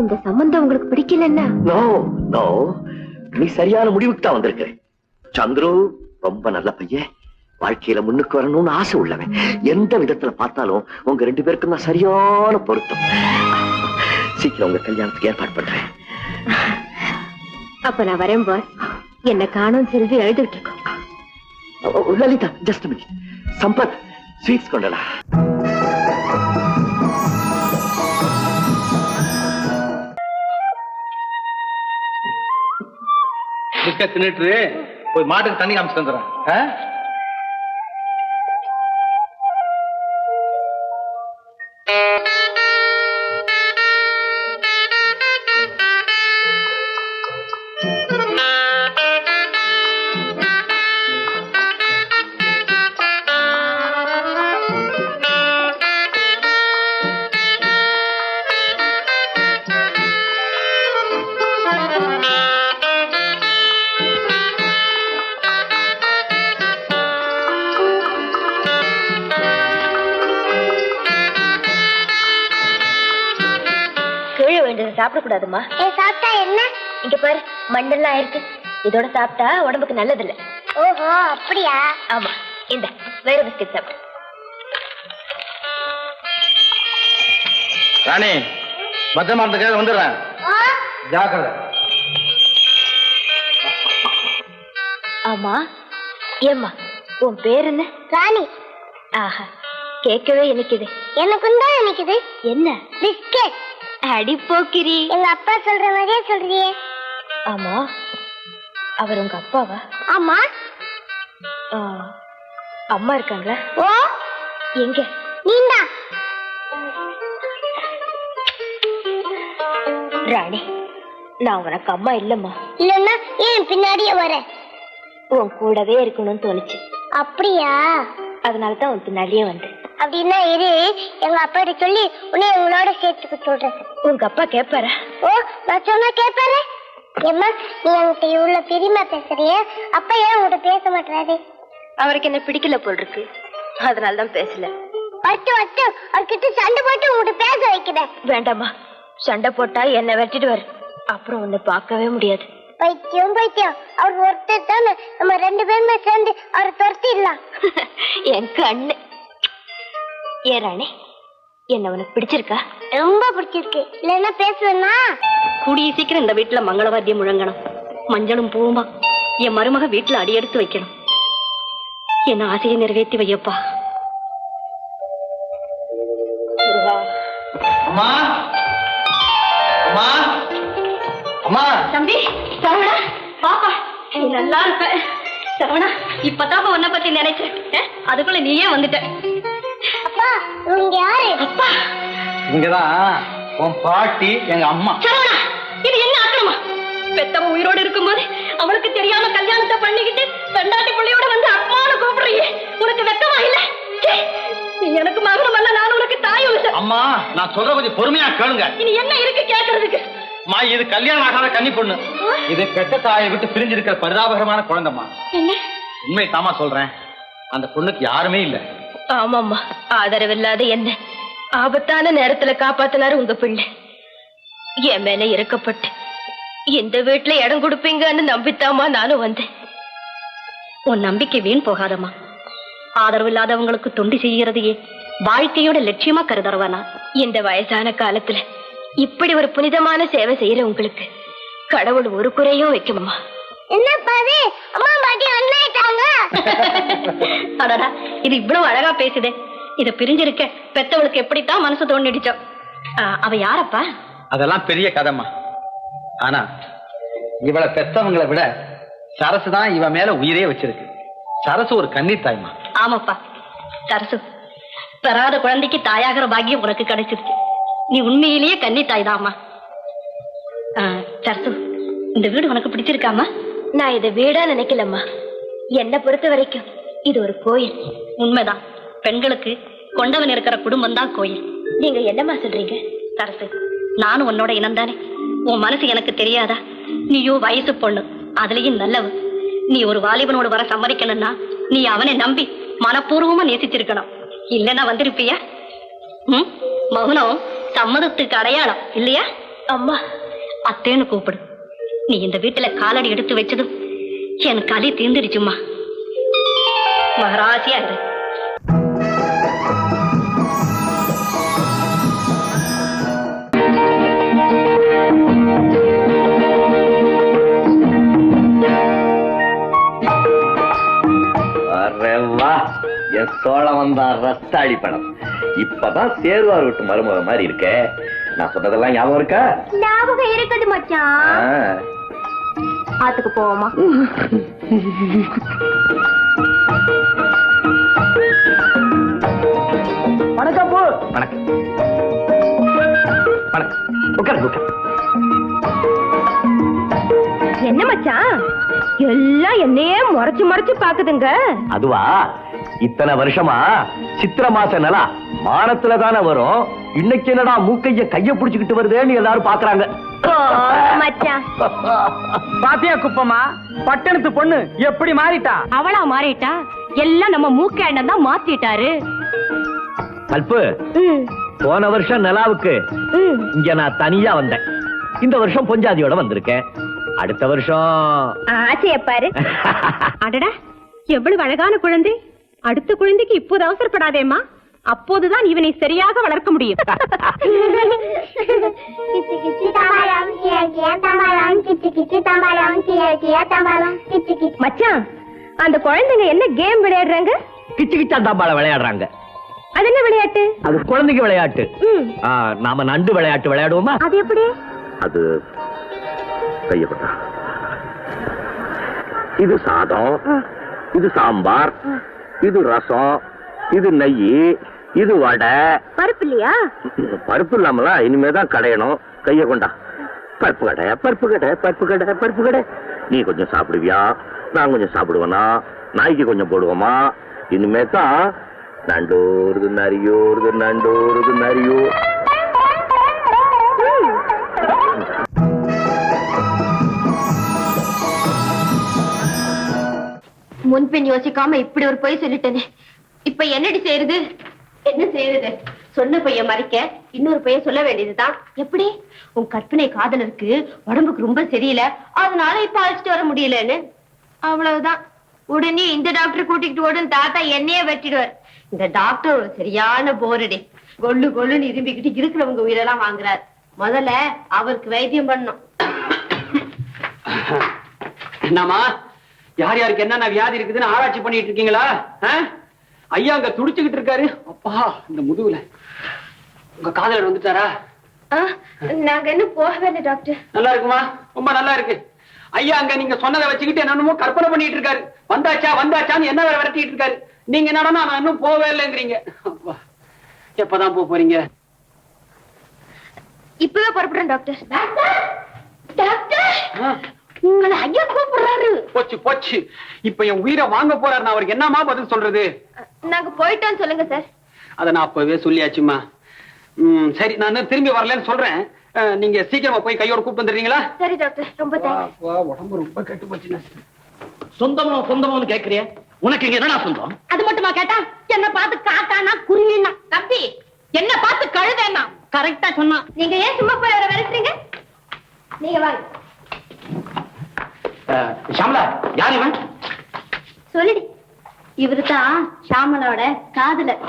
இந்த சம்பந்தம் உங்களுக்கு பிடிக்கலன்னா? நோ நோ, நீ சரியான முடிவுக்கு தான் வந்திருக்க. சந்துரு ரொம்ப நல்ல பையன், வாழ்க்கையில முன்னுக்கு வரணும்னு ஆசை உள்ளவன். எந்த விதத்துல பார்த்தாலும் உங்க 2 பேருக்கும் தான் சரியான பொருத்தம். சீக்கிரம் உங்க கல்யாணத்துக்கு ஏற்பாடு பண்றேன். அப்ப நான் வரேன் பாஸ். என்ன காணும் செல்வி எழுதிட்டு இருக்கோம். Lalitha, just minute. Sampath, sweets கொண்டடா. பிஸ்கட் தின்னுட்டு போய் மாட்டுக்கு தண்ணி காமிச்சு வந்துடுறேன். சாப்பிடக்கூடாதுமா. சாப்பிட்டா என்ன? இங்க பாரு, மண்ணெல்லாம் இருக்கு. இதோட சாப்பிட்டா உடம்புக்கு நல்லது இல்ல. ஓஹோ, அப்படியா? ஆமா, இந்த வேற பிஸ்கட் சாப்பிடு. ராணி, பத்திரமா இருந்துக்க, வந்துடுறேன். ஜாக்கிரதை. ஆமா, ஏம்மா உன் பேர் என்ன? ராணி. ஆஹா, கேட்கவே இனிக்குது. எனக்கும் தான் இனிக்குது. என்ன? பிஸ்கட். அடி போக்கிரி. எங்க அப்பா சொல்ற மாதிரியே சொல்றியே. ஆமா, அவர் உங்க அப்பாவா? ஆமா. அம்மா இருக்காங்களா? ஓ, எங்க? நீண்டா. ராணி, நான் உனக்கு அம்மா இல்லம்மா. இல்லன்னா ஏன் பின்னாடியே வர? உன் கூடவே இருக்கணும்னு தோணுச்சு. அப்படியா? அதனாலதான் உன் பின்னாடியே வந்து. அப்படின்னா இரு, எங்க அப்பா சொல்லி உன்னை உங்களோட சேர்த்துக்க சொல்றேன். உங்க அப்பா கேட்பாரா? ஓ, நான் சொன்னா கேட்பாரு. ஏம்மா, நீ என்கிட்ட இவ்வளவு பெரியமா பேசுறிய, அப்பா ஏன் உங்கள்கிட்ட பேச மாட்டாரு? அவருக்கு என்ன பிடிக்கல போல் இருக்கு, அதனாலதான் பேசல. வட்டு அவர்கிட்ட சண்டை போட்டு உங்கள்கிட்ட பேச வைக்கிறேன். வேண்டாமா, சண்டை போட்டா என்ன வெட்டிடுவாரு. அப்புறம் உன்னை பார்க்கவே முடியாது. பைத்தியம், அவர் ஒருத்தர் தானே, நம்ம 2 பேருமே சேர்ந்து அவரை துரத்திடலாம். என் கண்ணு. ஏ ராணி, என்ன உனக்கு பிடிச்சிருக்கா? ரொம்ப பிடிச்சிருக்கு. இல்லன்னா பேசுவேன்னா? கூடிய சீக்கிரம் இந்த வீட்டுல மங்களவாத்தியம் முழங்கணும். மஞ்சளும் பூமா என் மருமக வீட்டுல அடியெடுத்து வைக்கணும். என்ன ஆசையை நிறைவேற்றி வையப்பா. அம்மா, அம்மா, அம்மா. தம்பி சரவணா, பாப்பா நீ நல்லா இருப்ப. சரவணா, இப்பதான் உன்னை பத்தி நினைச்சேன். அதுக்குள்ள நீயே வந்துட்ட. அப்பா, இவங்க யாரு? அப்பா, இங்கதான் உன் பாட்டி, எங்க அம்மா. சரவணா, இது என்ன ஆக்கிரமா? பெத்தவ உயிரோடு இருக்கும்போது அவளுக்கு தெரியாம கல்யாணத்தை பண்ணிக்கிட்டு பெண்டாட்டி பிள்ளையோட வந்து அப்பான்னு கூப்பிடுறியே, உனக்கு வெக்கமா இல்ல? நீ எனக்கு மகனும் அல்ல, நான் உனக்கு தாயும். அம்மா, நான் சொல்ற கொஞ்சம் பொறுமையா கேளுங்க. இனி என்ன இருக்கு கேட்கறதுக்கு? மா, இது கல்யாணம் ஆகாத கன்னி பொண்ணு. இது பெற்ற தாயை விட்டு பிரிஞ்சிருக்கிற பரிதாபகரமான குழந்தைமா. உண்மை தாமா சொல்றேன், அந்த பொண்ணுக்கு யாருமே இல்ல. ஆமாம்மா, ஆதரவில்லாத என்ன ஆபத்தான நேரத்துல காப்பாத்தினாரு உங்க பிள்ளை. என் மேல இறக்கப்பட்டு இந்த வீட்டுல இடம் கொடுப்பீங்கன்னு நம்பித்தாமா நானும் வந்தேன். உன் நம்பிக்கை வீண் போகாதம்மா. ஆதரவு இல்லாதவங்களுக்கு தொண்டு செய்யறதையே வாழ்க்கையோட லட்சியமா கருதறவானா? இந்த வயசான காலத்துல இப்படி ஒரு புனிதமான சேவை செய்யற உங்களுக்கு கடவுள் ஒரு குறையும் வைக்குமா? என்ன பாரு, அம்மா பாட்டி ஒன்னாயிட்டாங்க. போங்க. அடடா இது இவ்வளவு அழகா பேசுதே. இத பிரிஞ்சிருக்க பெத்தவளுக்கு எப்படித்தான் மனசு தோண்டிடுச்சோ. அவ யாரப்பா? அதெல்லாம் பெரிய கதைமா. ஆனா இவளை பெத்தவங்களை விட சரசு தான் இவ மேல உயிரே வச்சிருக்கு. சரசு ஒரு கன்னித்தாய்மா. ஆமாப்பா சரசு, பெறாத குழந்தைக்கு தாயாகிற பாக்கியம் உனக்கு கிடைச்சிருச்சு. நீ உண்மையிலேயே கன்னித்தாய் தாம்மா. சரசு, இந்த வீடு உனக்கு பிடிச்சிருக்காமா? நான் இதை வீடா நினைக்கலம்மா. என்னை பொறுத்த வரைக்கும் இது ஒரு கோயில். உண்மைதான், பெண்களுக்கு கொண்டவன் இருக்கிற குடும்பம் தான் கோயில். நீங்க என்னம்மா சொல்றீங்க? சரசு, நானும் உன்னோட இனம் தானே. உன் மனசு எனக்கு தெரியாதா? நீயோ வயசு பொண்ணு, அதுலயும் நல்லவ. நீ ஒரு வாலிபனோடு வர சம்மதிக்கணும்னா நீ அவனை நம்பி மனப்பூர்வமா நேசிச்சிருக்கணும். இல்லைன்னா வந்திருப்பியா? மௌனம் சம்மதத்துக்கு அடையாளம் இல்லையா? அம்மா அத்தேன்னு கூப்பிடு. நீ இந்த வீட்டுல காலடி எடுத்து வச்சதும் என் களி தீர்ந்துடுச்சுமா. மகராசியா இரு. என் சோழம் வந்தா ரஸ்தாடி படம். இப்பதான் சேருவார் விட்டு மருமக மாதிரி இருக்க. நான் சொன்னதெல்லாம் ஞாபகம் இருக்கா? ஞாபகம் இருக்குது மச்சான். ஆத்துக்கு போவோமா? வணக்கம். வணக்கம். வணக்கம். உட்காருங்க, உட்காருங்க. என்ன மச்சான் எல்லாம் என்னையே முறைச்சு முறைச்சு பாக்குதுங்க? அதுவா, இத்தனை வருஷமா சித்திர மாச நிலா மானத்துல தானே வரும். இன்னைக்கு என்னடா மூக்கைய கைய புடிச்சுக்கிட்டு வருதேன்னு எல்லாரும் பாக்குறாங்க. மச்சான் பாத்தியா குப்பமா, பட்டணத்து பொண்ணு எப்படி மாறிட்டா? அவளா மாறிட்டா? எல்லாம் நம்ம மூக்க அண்ணன் தான் மாத்திட்டாரு. கல்பு, போன வருஷம் நிலாவுக்கு இங்க நான் தனியா வந்தேன். இந்த வருஷம் பொஞ்சாதியோட வந்திருக்கேன். அடுத்த வருஷம் ஆசைய பாரு. அடடா எவ்வளவு அழகான குழந்தை. அடுத்த குழந்தைக்கு இப்போது அவசரப்படாதேம்மா. அப்போதுதான் இவனை சரியாக வளர்க்க முடியும். கிச்சு கிச்சு தம்பலம் கிய கிய தம்பலம் கிச்சு கிச்சு தம்பலம் கிய கிய தம்பலம் கிச்சு கிச்சு. மச்சான், அந்த குழந்தைங்க என்ன கேம் விளையாடுறாங்க? கிச்சு கிச்சா தாம்பால விளையாடுறாங்க. அது என்ன விளையாட்டு? அது குழந்தைக்கு விளையாட்டு. நாம நண்டு விளையாட்டு விளையாடுவோமா? அது எப்படி? அது கையப்பட்டா. இது சாதம், இது சாம்பார், இது ரசம், இது நெய், இது வடை. பருப்பு இல்லையா? பருப்பு இல்லாமலா இனிமேதான் கடையணும். கைய கொண்டா. பருப்பு கடை, பருப்பு கடை, பருப்பு கடை, பருப்பு கடை. நீ கொஞ்சம் சாப்பிடுவியா, நான் கொஞ்சம் சாப்பிடுவேனா, நாய்க்கு கொஞ்சம் போடுவோமா? இனிமே தான் நண்டோருது நரியோருது நண்டோருது நரியோ. முன்பின் யோசிக்காம இப்படி ஒரு பொய் சொல்லிட்டேனே. இப்ப என்னடி செய்யறது? என்ன செய்யறது? சொன்ன பைய மறைக்க இன்னொரு பைய சொல்ல வேண்டியதுதான். எப்படி? உன் கற்பனை காதலருக்கு உடம்புக்கு ரொம்ப சரியில்லை, அதனால இப்ப அழைச்சிட்டு வர முடியலன்னு. அவ்வளவுதான். உடனே இந்த டாக்டர் கூட்டிக்கிட்டு ஓடுன்னு தாத்தா என்னையே வெட்டிடுவார். இந்த டாக்டர் ஒரு சரியான போரடி. கொள்ளு கொள்ளுன்னு இரும்பிக்கிட்டு இருக்கிறவங்க உயிரெல்லாம் வாங்குறாரு. முதல்ல அவருக்கு வைத்தியம் பண்ணணும். என்னமா, யார் யாருக்கு என்னென்ன வியாதி இருக்குதுன்னு ஆராய்ச்சி பண்ணிட்டு இருக்கீங்களா? ஐயா அங்க துடிச்சுக்கிட்டு இருக்காரு. அப்பா, இந்த முதுகுல உங்க காதலர் வந்துட்டாரா? நாங்க இன்னும் போகவே இல்லை டாக்டர். நல்லா இருக்குமா? ரொம்ப நல்லா இருக்கு. ஐயா அங்க நீங்க சொன்னதை வச்சுக்கிட்டு என்னென்னமோ கற்பனை பண்ணிட்டு இருக்காரு. வந்தாச்சா வந்தாச்சான்னு என்ன வேற விரட்டிட்டு இருக்காரு. நீங்க என்னடா நான் இன்னும் போவே இல்லைங்கிறீங்க. எப்பதான் போறீங்க? இப்பவே புறப்படுறேன் டாக்டர். டாக்டர், உங்களை ஐயா கூப்பிடுறாரு. போச்சு போச்சு. இப்ப என் உயிரை வாங்க போறாரு. நான் அவருக்கு என்னமா பதில் சொல்றது? நாங்க போயிட்டோம் சொல்லுங்க சார். அத நான் அப்பவே சொல்லியாச்சுமா. சரி, நான் திரும்பி வரலன்னு சொல்றேன். நீங்க சீக்கிரமா போய் கையோட கூப்பிட்டு வந்துடுறீங்களா? சரி டாக்டர், ரொம்ப தேங்க்ஸ். உடம்பு ரொம்ப கெட்டு போச்சுன்னா. சொந்தமோ சொந்தமோன்னு கேக்குறிய? உனக்கு இங்க என்னடா சொந்தம்? அது மட்டுமா கேட்டா? என்ன பார்த்து காட்டானா குருவினா? தம்பி, என்ன பார்த்து கழுதேனா? கரெக்டா சொன்னா. நீங்க ஏன் சும்மா போய் அவரை விரட்டுறீங்க? நீங்க வாங்க. ஷாமலா, யார் இவன்? சொல்லுடி. இவருதான் ஷாமலோட காதலர்.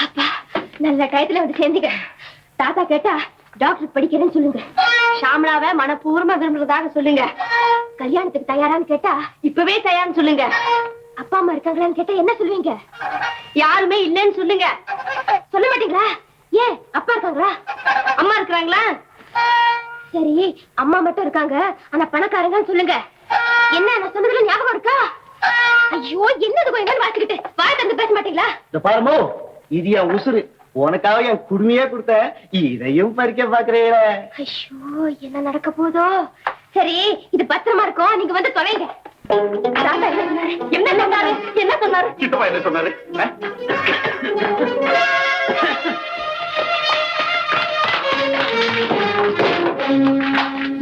அப்பா, நல்ல டயத்துல வந்து சேர்ந்தீங்க. தாத்தா கேட்டா டாக்டர் படிக்கிறேன்னு சொல்லுங்க. ஷாமளாவை மனப்பூர்வமா விரும்புறதாக சொல்லுங்க. கல்யாணத்துக்கு தயாரான்னு கேட்டா இப்பவே தயார்னு சொல்லுங்க. அப்பா அம்மா இருக்காங்களான்னு கேட்டா என்ன சொல்லுவீங்க? யாருமே இல்லைன்னு சொல்லுங்க. சொல்ல மாட்டீங்களா? ஏன், அப்பா இருக்காங்களா, அம்மா இருக்கிறாங்களா? சரி, அம்மா மட்டும் இருக்காங்க ஆனா பணக்காரங்கன்னு சொல்லுங்க. என்ன நான் சொன்னதுல ஞாபகம் இருக்கா? ஐயோ, என்னது கொஞ்சம் வாசிக்கிட்டு வாய் தந்து பேச மாட்டீங்களா? இந்த பாருமோ, இது என் உசுறு. உனக்காக என் குடுமையே கொடுத்த, இதையும் பறிக்க பாக்குறீங்களே. ஐயோ, என்ன நடக்க போதோ? சரி, இது பத்திரமா இருக்கும், நீங்க வந்து தொலைங்க. தாத்தா என்ன சொன்னாரு? என்ன சொன்னாரு? என்ன சொன்னாரு? சித்தப்பா என்ன சொன்னாரு?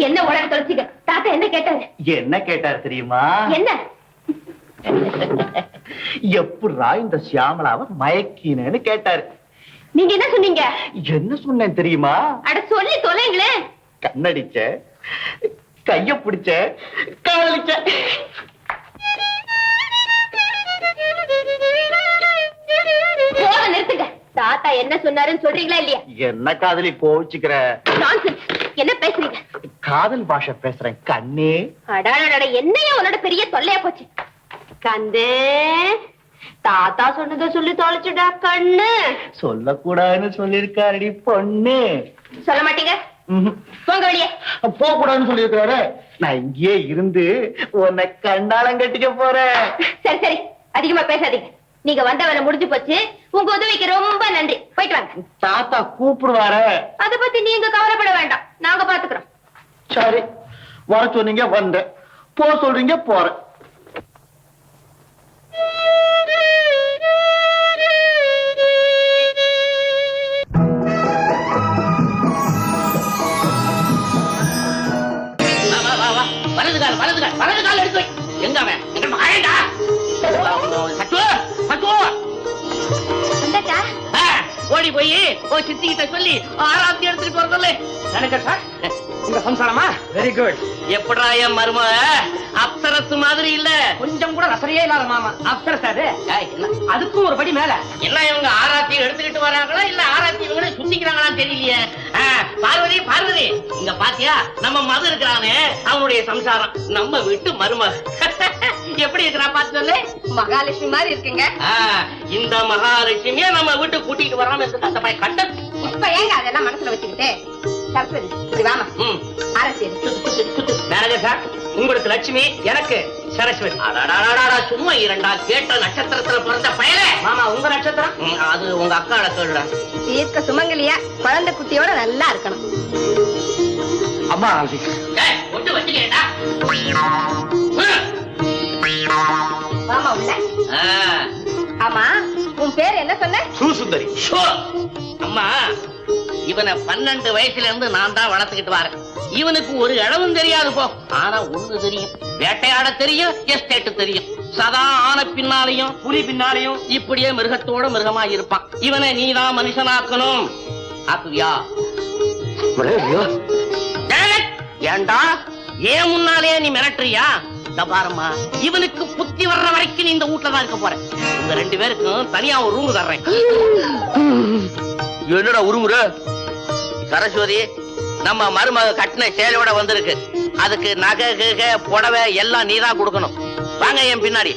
என்ன உடனே தொலைச்சிங்க? தாத்தா என்ன கேட்டாரு? என்ன கேட்டாரு தெரியுமா? என்ன? எப்படா இந்த சியாமளாவை மயக்கினேன்னு கேட்டாரு. நீங்க என்ன சொன்னீங்க? என்ன சொன்னேன் தெரியுமா? அட சொல்லி தொலைங்களே. கண்ணடிச்ச, கைய பிடிச்ச, காதலிச்ச. போத நிறுத்துங்க. தாத்தா என்ன சொன்னாருன்னு சொல்றீங்களா இல்லையா? என்ன காதலி கோவிச்சுக்கிற? நான்சென்ஸ். என்ன பேசுறீங்க? காதல் பாஷை பேசுறேன் கண்ணே. அடாடா, என்னையா உன்னோட பெரிய தொல்லையா போச்சு? கந்தே, தாத்தா சொன்னதை சொல்லி தொலைச்சுடா கண்ணு. சொல்லக்கூடாதுன்னு சொல்லிருக்காருடி பொண்ணு. சொல்ல மாட்டீங்க? போங்க வெளியே. போக கூடாதுன்னு சொல்லிருக்காரு. நான் இங்கேயே இருந்து உன்னை கண்டாலம் கட்டிக்க போறேன். சரி சரி, அதிகமா பேசாதீங்க. நீங்க வந்த வேலை முடிஞ்சு போச்சு. உங்க உதவிக்கு ரொம்ப நன்றி. போயிட்டு வாங்க. தாத்தா கூப்பிடுவாரு. அத பத்தி நீங்க கவலைப்பட வேண்டாம், நாங்க பாத்துக்கிறோம். சரி, வர சொன்னீங்க வந்தேன், போ சொல்றீங்க போறேன். வலது கால் எடுத்து வை. எங்க அவன்? எங்க மகன்டா? சச்சு, சச்சு. வந்தாச்சா? ஓடி போய் சித்தி கிட்ட சொல்லி ஆராத்தி எடுத்துட்டு வர சொல்லு. எனக்கு சார் உங்க சம்சாரமா? Very good. எப்படா என் மருமக அப்சரசு மாதிரி இல்ல? கொஞ்சம் கூட ரசனையே இல்லாத மாமா. அப்சரசு அது? அதுக்கும் ஒரு படி மேல. என்ன இவங்க ஆராத்தி எடுத்துக்கிட்டு வராங்களா இல்ல ஆராத்தி இவங்களே சுத்திக்கிறாங்களான்னு தெரியலையே. பார்வதி, பார்வதி, இங்க பாத்தியா நம்ம மது இருக்கிறானே, அவனுடைய சம்சாரம் நம்ம வீட்டு மருமக. எப்படி இருக்கிறா பாத்து சொல்லு. மகாலட்சுமி மாதிரி இருக்குங்க. இந்த மகாலட்சுமிய நம்ம வீட்டுக்கு கூட்டிட்டு வராம இருக்கு அந்த பையன் கண்ட. இப்ப ஏங்க அதெல்லாம் மனசுல வச்சுக்கிட்டு? சரஸ்வதி, இப்படி வாமா. அரசு சார், உங்களுக்கு லட்சுமி, எனக்கு சரஸ்வதி. சும்மா இரண்டா கேட்ட நட்சத்திரத்துல பிறந்த பயலே. மாமா, உங்க நட்சத்திரம்? அது உங்க அக்கா கேளுடா. தீர்க்க சுமங்கலியா குழந்தை குட்டியோட நல்லா இருக்கணும். அம்மா கொண்டு வச்சுக்கேடா. வாமா உள்ள. ஆமா, உன் பேர் என்ன சொன்ன? சுசுந்தரி. அம்மா, இவனை 12 வயசுல இருந்து நான் தான் வளர்த்துக்கிட்டு வரேன். இவனுக்கு ஒரு இளவும் தெரியாது போ. ஆனா ஒண்ணு தெரியும், வேட்டையாட தெரியும், எஸ்டேட் தெரியும். சதா ஆன பின்னாலையும் புலி பின்னாலையும் இப்படியே மிருகத்தோட மிருகமா இருப்பான். இவனை நீதான் மனுஷனாக்கணும். ஆக்குவியா? ஏண்டா ஏன் முன்னாலே நீ மிரட்டுறியா? பாருமா, இவனுக்கு புத்தி வர்ற வரைக்கும் நீ இந்த வீட்டுல தான் இருக்க போற. உங்க 2 பேருக்கும் தனியா ஒரு ரூம் தர்றேன். என்னடா உருமுற? சரஸ்வதி, நம்ம மருமக கட்டின சேலையோட வந்திருக்கு. அதுக்கு நகை கை புடவை எல்லாம் நீதான் கொடுக்கணும். வாங்க என் பின்னாடி.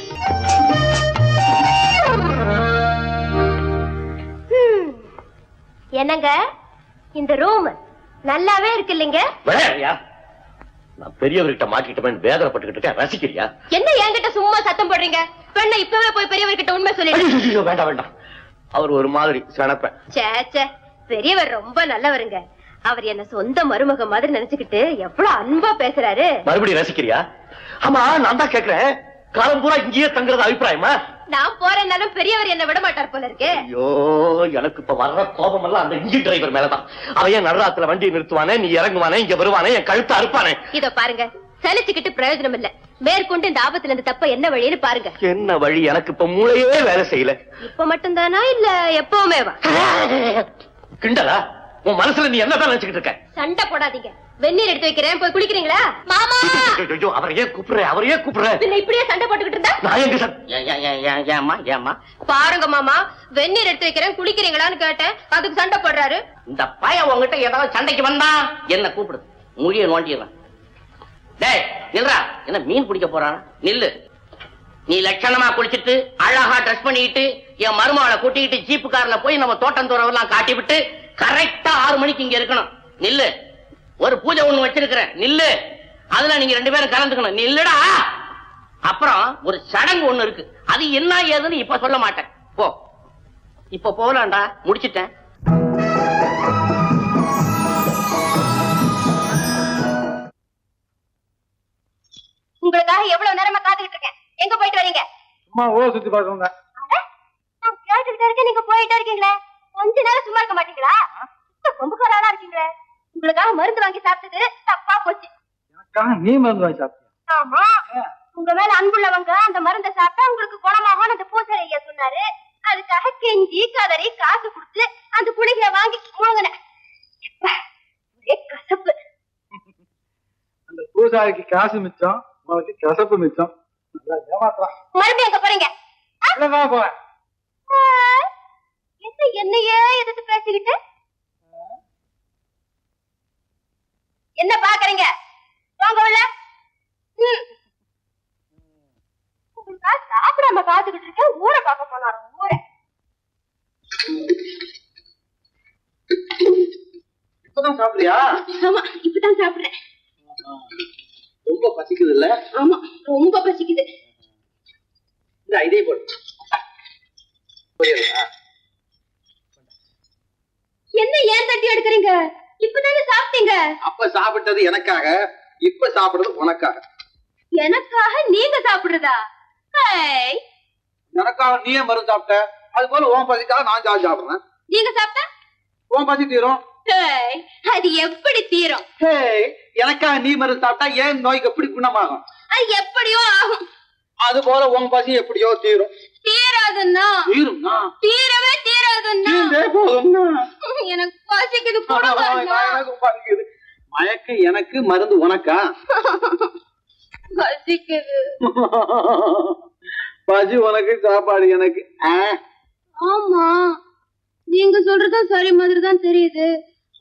என்னங்க, இந்த ரூம் நல்லாவே இருக்கு இல்லைங்க? நான் பெரியவர்கிட்ட மாட்டிக்கிட்டேன் வேதனைப்பட்டுக்கிட்டு இருக்கேன். ரசிக்கிறியா? என்ன என்கிட்ட சும்மா சத்தம் போடுறீங்க? பெண்ணை இப்பவே போய் பெரியவர்கிட்ட உண்மை சொல்லிடுங்க. வேண்டாம் வேண்டாம், அவர் ஒரு மாதிரி சனப்ப. சே, பெரியவர் ரொம்ப நல்லவருங்க. அவர் என்ன சொந்த மருமக மாதிரி நினைச்சுக்கிட்டு எவ்வளவு அன்பா பேசுறாரு. மறுபடியும் ரசிக்கிறியா? ஆமா, நான் தான் கேக்குறேன், காலம் பூரா இங்கேயே தங்குறது அபிப்பிராயமா? நான் போறேன்னாலும் பெரியவர் என்ன விட மாட்டார் போல இருக்கு. ஐயோ, எனக்கு இப்ப வர்ற கோபம் எல்லாம் அந்த இன்ஜின் டிரைவர் மேலதான். அவன் நடுராத்துல வண்டி நிறுத்துவானே, நீ இறங்குவானே, இங்க வருவானே, என் கழுத்து அறுப்பானே. இதோ பாருங்க, சலிச்சுக்கிட்டு பிரயோஜனம் இல்ல. மேற்கொண்டு இந்த ஆபத்துல இருந்து தப்ப என்ன வழின்னு பாருங்க. என்ன வழி? எனக்கு இப்ப மூளையே வேலை செய்யல. இப்ப மட்டும் தானா இல்ல எப்பவுமே வா? கிண்டலா? உன் மனசுல நீ என்னதான் நினைச்சுக்கிட்டு இருக்க? சண்டை போடாதீங்க. வெந்நீர் எடுத்து வைக்கிறேன், போய் குளிக்கிறீங்களா? மாமா ஐயோ, அவரையே கூப்பிடுற பின்ன இப்படியே சண்டை போட்டுக்கிட்டு இருந்தா? நான் எங்க ஏமா பாருங்க மாமா, வெந்நீர் எடுத்து வைக்கிறேன், குளிக்கிறீங்களான்னு கேட்டேன், அதுக்கு சண்டை போடுறாரு. இந்த பையன் உங்ககிட்ட ஏதாவது சண்டைக்கு வந்தா என்ன கூப்பிடுது, மொழியை நோண்டிடுறான். டேய் நில்றா, என்ன மீன் பிடிக்க போறான்? நில்லு. நீ லட்சணமா குளிச்சிட்டு அழகா ட்ரெஸ் பண்ணிக்கிட்டு என் மருமகளை கூட்டிக்கிட்டு ஜீப்பு கார்ல போய் நம்ம தோட்டம் தூரம் காட்டி விட்டு கரெக்டா 6 மணிக்கு இங்க இருக்கணும். நில்லு. ஒரு பூஜை ஒண்ணு வச்சிருக்கிறேன், நில்லு. அதுல நீங்க 2 பேரும் கலந்துக்கணும். நில்லுடா. அப்புறம் ஒரு சடங்கு ஒண்ணு இருக்கு, அது என்ன ஏதுன்னு இப்ப சொல்ல மாட்டேன். போ, இப்ப போகலாம்டா, முடிச்சிட்டேன். உங்களுக்காக எவ்வளவு நேரமா காத்துக்கிட்டு இருக்கேன். எங்க போயிட்டு வரீங்க? சும்மா ஊரை சுத்தி பார்க்கணும். நான் கேட்டுக்கிட்டே இருக்கேன், நீங்க போயிட்டே இருக்கீங்களே. கொஞ்ச நேரம் சும்மா இருக்க மாட்டீங்களா? கொம்புக்காரா இருக்கீங்களே. உங்களுக்காக மருந்து வாங்கி சாப்பிட்டது தப்பா போச்சு. எனக்காக நீ மருந்து வாங்கி சாப்பிட்டியா? ஆமா, உங்க மேல அன்புள்ளவங்க அந்த மருந்தை சாப்பிட்டா உங்களுக்கு குணமாகும் அந்த பூசாரி ஐயா சொன்னாரு. அதுக்காக கெஞ்சி கதறி காசு கொடுத்து அந்த குளிகையை வாங்கி முழுங்கினேன். ஒரே கசப்பு. அந்த பூசாரிக்கு காசு மிச்சம், உனக்கு கசப்பு மிச்சம். நல்லா ஏமாத்தலாம். மறுபடியும் எங்க போறீங்க? இல்லதான் போறேன். என்ன என்னையே எதிர்த்து பேசிக்கிட்டு என்ன பாக்குறீங்க? வாங்க உள்ள. உங்களுக்கா சாப்பிடாம காத்துக்கிட்டு இருக்கேன். ஊரை பார்க்க போனாரு. ஊரை இப்பதான் சாப்பிடுறியா? ஆமா, இப்பதான் சாப்பிடுறேன். ரொம்ப பசிக்குது இல்ல? ஆமா, ரொம்ப பசிக்குது. இந்த இதே போடு. என்ன ஏன் தட்டி எடுக்கிறீங்க? இப்பதானே சாப்பிட்டீங்க. அப்ப சாப்பிட்டது எனக்காக, இப்ப சாப்பிடுறது உனக்காக. எனக்காக நீங்க சாப்பிடுறதா? எனக்காக நீயே மருந்து சாப்பிட்ட, அது போல உன் பசிக்காக நான் சாப்பிடுறேன். நீங்க சாப்பிட்டா உன் பசி தீரும். அது எப்படி தீரும்? எனக்காக நீ மருந்து சாப்பிட்டா ஏன் நோய்க்கு எப்படி குணமாகும்? அது எப்படியோ ஆகும். அது போல உன் பசி எப்படியோ தீரும். தீராதுன்னா தீரும்னா தீரவே தீராதுன்னா போதும்னா எனக்கு பசிக்குது. எனக்கு பசிக்குது. மயக்க எனக்கு, மருந்து உனக்கா? பசிக்குது. பசி உனக்கு, சாப்பாடு எனக்கு. ஆமா, நீங்க சொல்றதும் சரி மாதிரி தான் தெரியுது.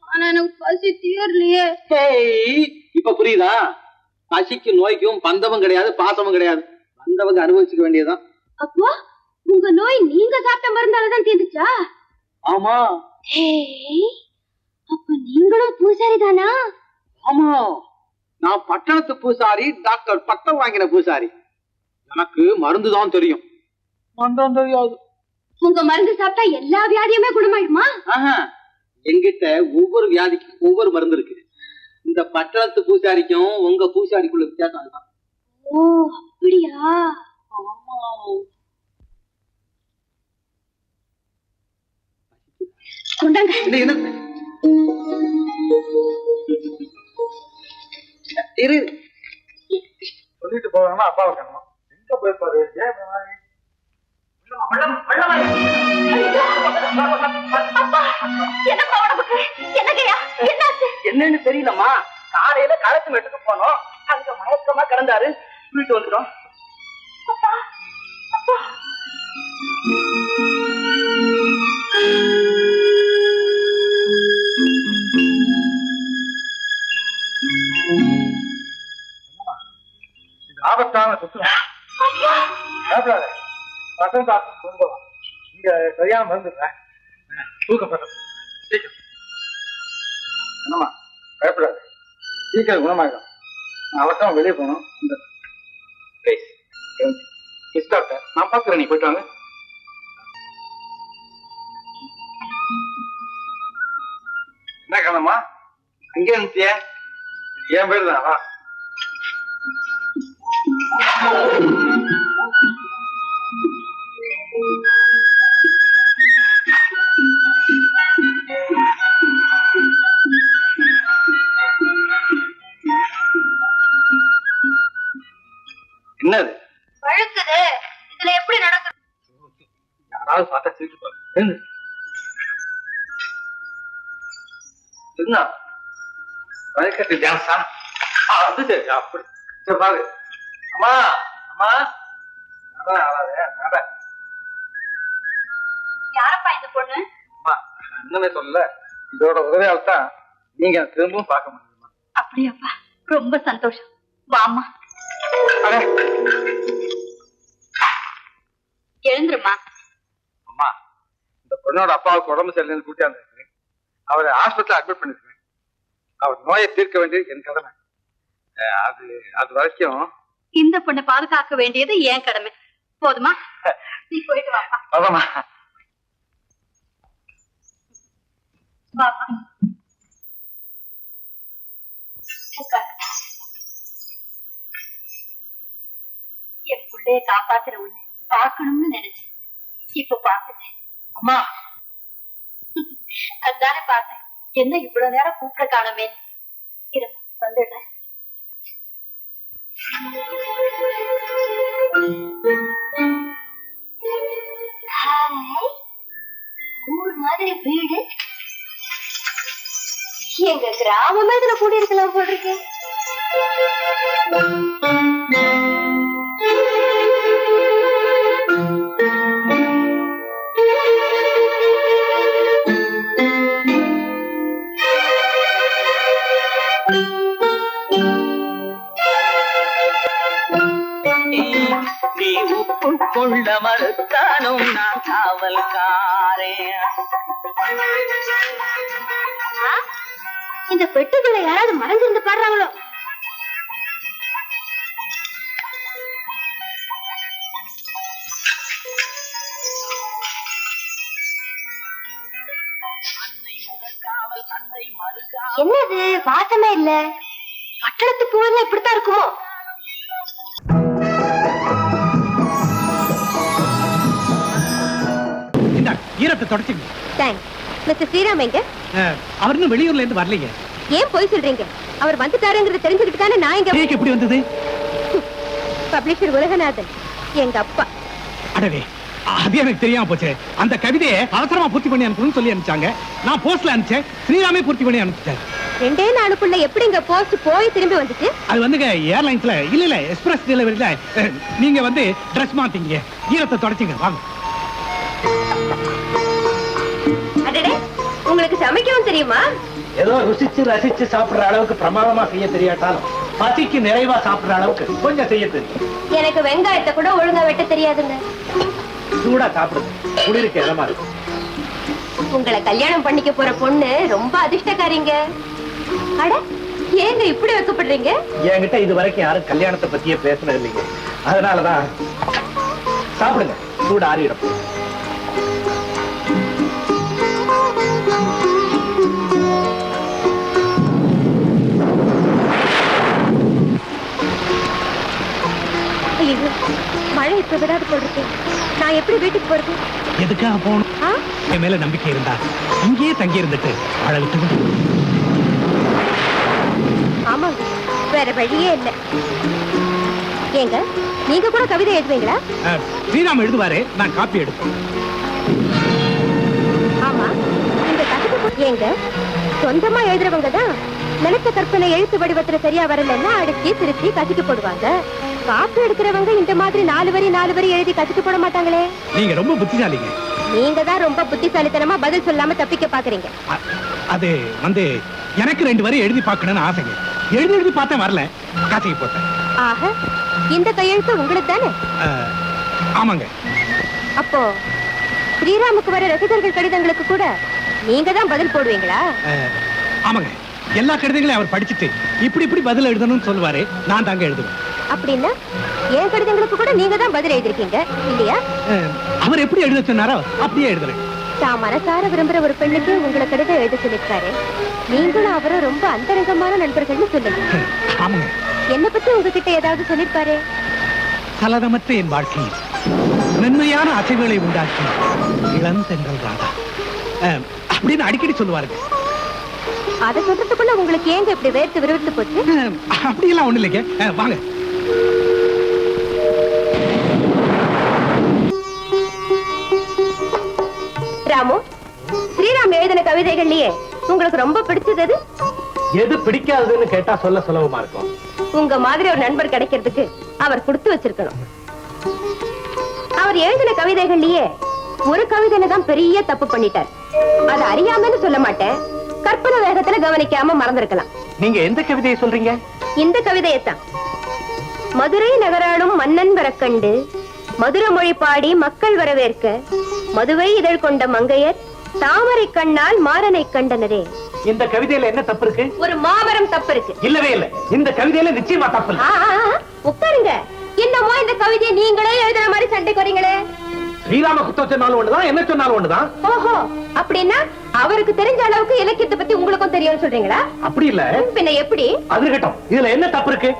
ஆனா எனக்கு பசி தீரலையே. இப்ப புரியுதா? பசிக்கும் நோய்க்கும் பந்தமும் கிடையாது, பாசமும் கிடையாது. வந்தவங்க அனுபவிச்சுக்க வேண்டியதுதான். அப்போ உங்க நோய் நீங்க சாப்பிட்ட மருந்தாலதான் தீர்ந்துச்சா? ஆமா. அப்ப நீங்களும் பூசாரி தானா? ஆமா, நான் பட்டணத்து பூசாரி, டாக்டர் பட்டம் வாங்கின பூசாரி. எனக்கு மருந்து தான் தெரியும், மந்திரம் தெரியாது. உங்க மருந்து சாப்பிட்டா எல்லா வியாதியுமே குணமாயிடுமா? என்கிட்ட ஒவ்வொரு வியாதிக்கும் ஒவ்வொரு மருந்து இருக்கு. இந்த பட்டணத்து பூசாரிக்கும் உங்க பூசாரிக்குள்ள வித்தியாசம் அதுதான். ஓ, அப்படியா? கொண்டாங்க. சொல்லிட்டு போவாங்கன்னா அப்பா வைக்கணும். எங்க போயிருப்பாரு? என்னன்னு தெரியலம்மா. காலையில களத்து மெட்டுக்கு போனோம், அங்க மயக்கமா கிடந்தாரு, வீட்டு வந்துட்டோம். ஆபத்தான சுத்தம் பசங்க கொண்டு போவான். இங்க சரியான மருந்து தூக்கப்பட்டது. சீக்கிரம் என்னம்மா, பயப்படாது, சீக்கிரம் குணமாயிடும். நான் அவசரம் வெளியே போகணும். டாக்டர் நான் பாக்குறேன், நீ போயிட்டு வாங்க. என்ன கணமா அங்கே இருந்துச்சிய? என் பேரு தான். வா. என்னது வழுக்குது? இதுல எப்படி நடக்குது? யாராவது பார்த்தா சிரிச்சு பாரு. என்ன வழக்கத்து ஜான்சா அது சரி அப்படி சரி பாரு அம்மா அம்மா நட ஆளாதே நட யாரப்பா இந்த பொண்ணு? அம்மா நான் இன்னமே சொல்லல இதோட உதவியால் தான் நீங்க திரும்பவும் பார்க்க முடியுமா? அப்படியாப்பா, ரொம்ப சந்தோஷம். வாமா, அடே எழுந்துருமா. அம்மா இந்த பொண்ணோட அப்பாவுக்கு உடம்பு சரியில்லைன்னு கூட்டியாந்து அவரை ஹாஸ்பிட்டல் அட்மிட் பண்ணிருக்கேன். அவர் நோயை தீர்க்க வேண்டியது என் கடமை. அது வரைக்கும் இந்த பொண்ணை பாதுகாக்க வேண்டியது என் கடமை. போதுமா? நீ போயிட்டு வாப்பா. அதாம்மா. வாப்பா. உட்காரு. என் பிள்ளைய காப்பாத்துற உன்னை பார்க்கணும்னு நினைச்சேன். இப்ப பார்த்துட்டேன். அம்மா அதானே பார்த்தேன். என்ன இவ்வளவு நேரம் கூப்பிட காணமே? இருமா, வந்துடுறேன். ஹாய், ஊர் மாதிரி வீடு. எங்க கிராமமே இதுல கூடி இருக்கலாம் போல் இருக்கு. நீ ஒப்புக்கொள்ள மறுத்தானும் நான் காவல்காரே. இந்த பெட்டுகளை யாராவது மறைஞ்சிருந்து பாடுறாங்களோ? என்னது வாசமே இல்ல? பட்டணத்து பூவெல்லாம் இப்படித்தான் இருக்குமோ? ஈரத்தை தொடச்சுங்க. தேங்க்ஸ். மிஸ்டர் ஸ்ரீராம் எங்க? அவர் இன்னும் வெளியூர்ல இருந்து வரலைங்க. ஏன் போய் சொல்றீங்க? அவர் வந்துட்டாருங்கிறது தெரிஞ்சுக்கிட்டு தானே நான் இங்க. எப்படி வந்தது? பப்ளிஷர் உலகநாதன் எங்க அப்பா. அடவே, அது எனக்கு தெரியாம போச்சு. அந்த கவிதையை அவசரமா பூர்த்தி பண்ணி அனுப்பணும்னு சொல்லி அனுப்பிச்சாங்க. நான் போஸ்ட்ல அனுப்பிச்சேன். ஸ்ரீராமே பூர்த்தி பண்ணி அனுப்பிச்சாரு. 2 நாளுக்குள்ள எப்படிங்க போஸ்ட் போய் திரும்பி வந்துச்சு? அது வந்துங்க ஏர்லைன்ஸ்ல இல்ல எக்ஸ்பிரஸ் டெலிவரியில நீங்க வந்து ட்ரெஸ் மாத்தீங்க. ஈரத்தை தொடச்சிங்க. வாங்க. அடடே, உங்களுக்கு சமைக்கவும் தெரியுமா? ஏதோ ருசிச்சு ரசிச்சு சாப்பிடுற அளவுக்கு பிரமாதமா செய்ய தெரியாட்டாலும் பசிக்கு நிறைவா சாப்பிடுற அளவுக்கு கொஞ்சம் செய்ய தெரியும். எனக்கு வெங்காயத்தை கூட ஒழுங்கா வெட்ட தெரியாதுங்க. சூடா சாப்பிடுங்க, குளிருக்கு இடமா இருக்கும். உங்களை கல்யாணம் பண்ணிக்க போற பொண்ணு ரொம்ப அதிர்ஷ்டக்காரிங்க. அட, ஏங்க இப்படி வைக்கப்படுறீங்க? என்கிட்ட இது வரைக்கும் யாரும் கல்யாணத்தை பத்தியே பேசுனது இல்லைங்க. அதனாலதான் சாப்பிடுங்க, சூடு ஆறிடும். ஐயோ, மழை இப்ப விடாது போடுறது. நான் எப்படி வீட்டுக்கு போறது? எதுக்காக போகணும்? என் மேல நம்பிக்கை இருந்தா இங்கேயே தங்கி இருந்துட்டு மழை விட்டு. ஆமாங்க, வேற வழியே இல்லை. ஏங்க, நீங்க கூட கவிதை எழுதுவீங்களா? ஸ்ரீராம் எழுதுவாரு, நான் காப்பி எடுப்பேன். ஆமா, இந்த கவிதை ஏங்க சொந்தமா எழுதுறவங்க தான் நினைச்ச கற்பனை எழுத்து வடிவத்துல சரியா வரலன்னா அடிச்சு திருச்சி கசிக்கு போடுவாங்க. காப்பி எடுக்கிறவங்க இந்த மாதிரி 4 வரி எழுதி கசிக்கு போட மாட்டாங்களே. நீங்க ரொம்ப புத்திசாலிங்க. நீங்க தான் ரொம்ப புத்திசாலித்தனமா பதில் சொல்லாம தப்பிக்க பாக்குறீங்க. அது வந்து எனக்கு 2 வரி எழுதி பார்க்கணும்னு ஆசைங்க. எழுதி பார்த்தேன், வரல, கசிக்கு போட்டேன். ஆக, இந்த கையெழுத்து உங்களுக்கு தானே? ஆமாங்க. அப்போ ஸ்ரீராமுக்கு வர ரசிகர்கள் கடிதங்களுக்கு கூட நீங்க தான் பதில் போடுவீங்களா? ஆமாங்க. எல்லா கடிதங்களையும் அவர் படிச்சுட்டு இப்படி பதில் எழுதணும்னு சொல்லுவாரு, நான் தாங்க எழுதுவேன். அப்படின்னா என் கடிதங்களுக்கு கூட நீங்க தான் பதில் எழுதிருக்கீங்க இல்லையா? அவர் எப்படி எழுத சொன்னாரோ அப்படியே எழுதுறேன். தான் மனசார விரும்புற ஒரு பெண்ணுக்கு உங்களை கடிதம் எழுத சொல்லிருக்காரு. நீங்களும் அவரும் ரொம்ப அந்தரங்கமான நண்பர்கள்னு சொல்லுங்க. ஆமாங்க. என்ன பத்தி உங்ககிட்ட ஏதாவது சொல்லிருப்பாரு? சலனமற்ற என் வாழ்க்கையில் மென்மையான அசைவுகளை உண்டாக்கி இளந்தென்றல் ராதா அப்படின்னு அடிக்கடி சொல்லுவாருங்க. அதை சொல்றதுக்குள்ள உங்களுக்கு ஏங்க இப்படி வேர்த்து விறுவிறுத்து போச்சு? அப்படியெல்லாம் ஒண்ணு இல்லைங்க. வாங்க. ராமு, ஸ்ரீராம் எழுதின கவிதைகள்லயே உங்களுக்கு ரொம்ப பிடிச்சது? எது பிடிக்காதுன்னு கேட்டா சொல்ல சுலபமா இருக்கும். உங்க மாதிரி ஒரு நண்பர் கிடைக்கிறதுக்கு அவர் கொடுத்து வச்சிருக்கணும். அவர் எழுதின கவிதைகள்லயே ஒரு கவிதையில தான் பெரிய தப்பு பண்ணிட்டார். அது அறியாமன்னு சொல்ல மாட்டேன், கற்பனை வேகத்துல கவனிக்காம மறந்திருக்கலாம். நீங்க எந்த கவிதையை சொல்றீங்க? இந்த கவிதையத்தான். மதுரை நகராளும் மன்னன் வரக்கண்டு மதுர மொழி பாடி மக்கள் வரவேற்க மதுவை இதழ் கொண்ட மங்கையர் தாமரை கண்ணால் மாறனை கண்டனரே. இந்த கவிதையில என்ன தப்பு இருக்கு? ஒரு மாபெரும் தப்பு இருக்கு. இல்லவே இல்ல, இந்த கவிதையில நிச்சயமா தப்பு இல்ல. உட்காருங்க. என்னமோ இந்த கவிதையை நீங்களே எழுதுற மாதிரி சண்டைக்கு வரீங்களே. ஸ்ரீராம குத்த சொன்னாலும் ஒண்ணுதான், என்ன சொன்னாலும் ஒண்ணுதான். ஓஹோ, அப்படின்னா அவருக்கு தெரிஞ்ச அளவுக்கு இலக்கியத்தை பத்தி உங்களுக்கும் தெரியும் சொல்றீங்களா? அப்படி இல்ல. பின்ன எப்படி? அது இருக்கட்டும், இதுல என்ன தப்பு இருக்கு?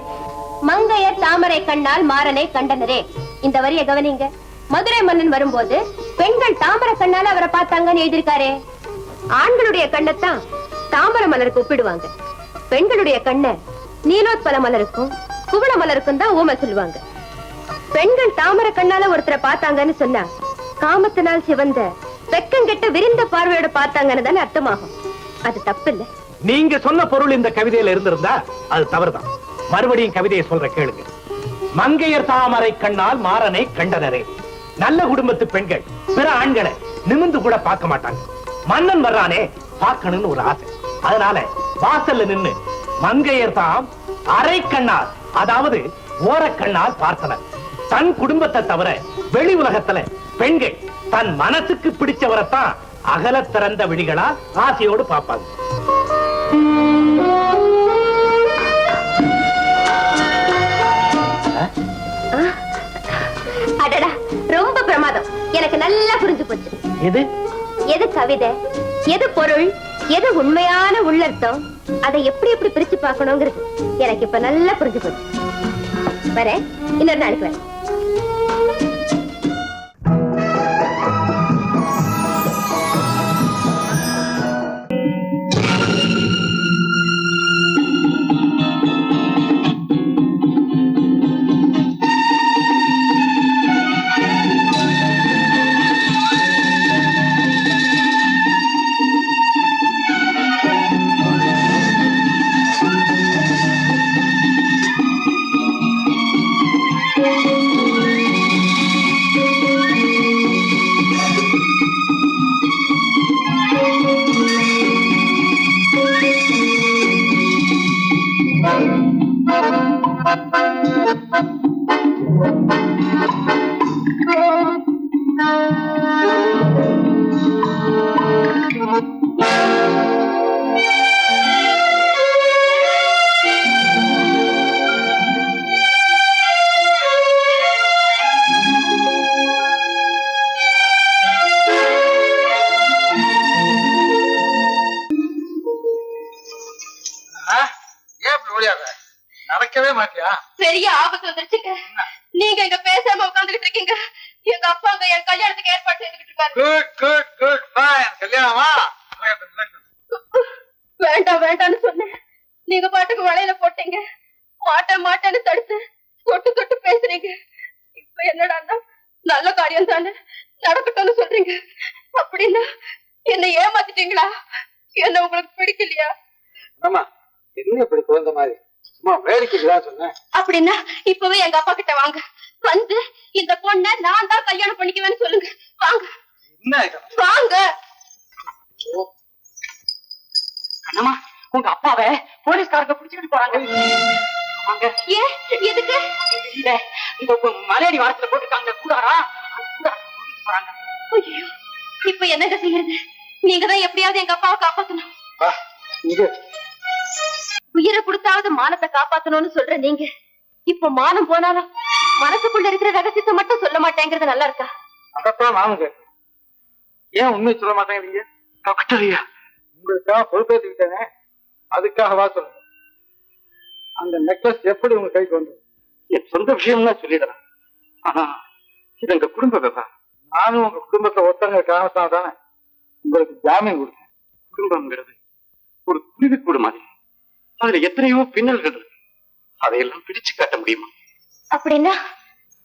மங்கையர் தாமரை கண்ணால் மாறனை கண்டனரே, இந்த வரிய கவனிங்க. மதுரை மன்னன் வரும்போது பெண்கள் தாமரை கண்ணால அவரை பார்த்தாங்கன்னு எழுதியிருக்காரே. ஆண்களுடைய கண்ணத்தான் தாமரை மலருக்கு ஒப்பிடுவாங்க, பெண்களுடைய கண்ண நீலோத்பல மலருக்கும் குவள மலருக்கும் தான் ஊமை சொல்லுவாங்க. பெண்கள் தாமரை கண்ணால ஒருத்தரை பார்த்தாங்கன்னு சொன்னா காமத்தினால் சிவந்த வெக்கங்கெட்ட விரிந்த பார்வையோட பார்த்தாங்கன்னு தானே அர்த்தமாகும். அது தப்பு இல்ல. நீங்க சொன்ன பொருள் இந்த கவிதையில இருந்திருந்தா அது தவறுதான். மறுபடியும் கவிதையை சொல்ற கேளுங்க. மங்கையர் தாமரை கண்ணால் மாறனை கண்டனரே. நல்ல குடும்பத்து பெண்கள் பிற ஆண்களை நிமிந்து கூட பார்க்க மாட்டாங்க. மன்னன் வர்றானே பார்க்கணும்னு ஒரு ஆசை. அதனால வாசல்ல நின்னு மங்கையர் தாம் அரை கண்ணால், அதாவது ஓரக்கண்ணால் பார்த்தனர். தன் குடும்பத்தை தவிர வெளி உலகத்துல பெண்கள் தன் மனசுக்கு பிடிச்சவரைத்தான் அகல திறந்த விழிகளா ஆசையோடு பார்ப்பாங்க. அடடா, ரொம்ப பிரமாதம். எனக்கு நல்லா புரிஞ்சு போச்சு. எது எது கவிதை, எது பொருள், எது உண்மையான உள்ளர்த்தம், அதை எப்படி எப்படி பிரிச்சு பார்க்கணுங்கிறது எனக்கு இப்ப நல்லா புரிஞ்சு போச்சு. வரேன், இன்னொரு நாளைக்கு வரேன். நடக்கவே மாட்டியா? பெரிய ஆபத்து வந்துருச்சுங்க. நீங்க இங்க பேசாம உட்கார்ந்துட்டு இருக்கீங்க. எங்க அப்பா அங்க என் கல்யாணத்துக்கு ஏற்பாடு செய்துட்டு இருக்காரு. Good good good fine. கல்யாணமா? வேண்டாம் வேண்டாம்னு சொன்னேன். நீங்க பாட்டுக்கு வளையல போட்டீங்க. மாட்டேன்னு தடுத்து தொட்டு தொட்டு பேசுறீங்க. இப்ப என்னடான்னா நல்ல காரியம் தானே நடக்கட்டும்னு சொல்றீங்க. அப்படின்னா என்ன ஏமாத்திட்டீங்களா? என்ன உங்களுக்கு பிடிக்கலையா? ஆமா, என்ன இப்படி குழந்தை மாதிரி சும்மா வேடிக்கைக்குதான் சொன்னேன். அப்படின்னா இப்பவே எங்க அப்பா கிட்ட வாங்க. வந்து இந்த பொண்ணை நான் தான் கல்யாணம் பண்ணிக்குவேன்னு சொல்லுங்க. வாங்க. என்ன வாங்க. அண்ணம்மா, உங்க அப்பாவை போலீஸ்காரங்க பிடிச்சிட்டு போறாங்க. ஏன் எதுக்கு? இல்ல, இந்த மலையடி வாரத்துல போட்டுருக்காங்க கூடாரா, போறாங்க. ஐயோ, இப்ப என்னங்க செய்யறது? நீங்க தான் எப்படியாவது எங்க அப்பாவை காப்பாத்தணும். உயிரை கொடுத்தாவது மானத்தை காப்பாத்தணும்னு சொல்ற நீங்க இப்ப மானம் போனாலும் மனசுக்குள்ள இருக்கிற ரகசியத்தை மட்டும் சொல்ல மாட்டேங்கிறது நல்லா இருக்கா? அதத்தான் நானும் கேட்கிறேன். ஏன் உண்மை சொல்ல மாட்டேங்கிறீங்க? டாக்டரியா, உங்களுக்காக பொறுப்பேற்றுக்கிட்டேனே, அதுக்காக வா சொல்லுங்க. அந்த நெக்லஸ் எப்படி உங்க கைக்கு வந்தது? என் சொந்த விஷயம் தான் சொல்லிடுறேன். ஆனா இது எங்க குடும்ப விவகாரம். நானும் உங்க குடும்பத்தை ஒருத்தங்க காரணத்தால் தானே உங்களுக்கு ஜாமீன் கொடுத்தேன். குடும்பம்ங்கிறது ஒரு குருவிக்கூடு மாதிரி. அதுல எத்தனையோ பின்னல்கள் இருக்கு. அதையெல்லாம் பிடிச்சு காட்ட முடியுமா? அப்படின்னா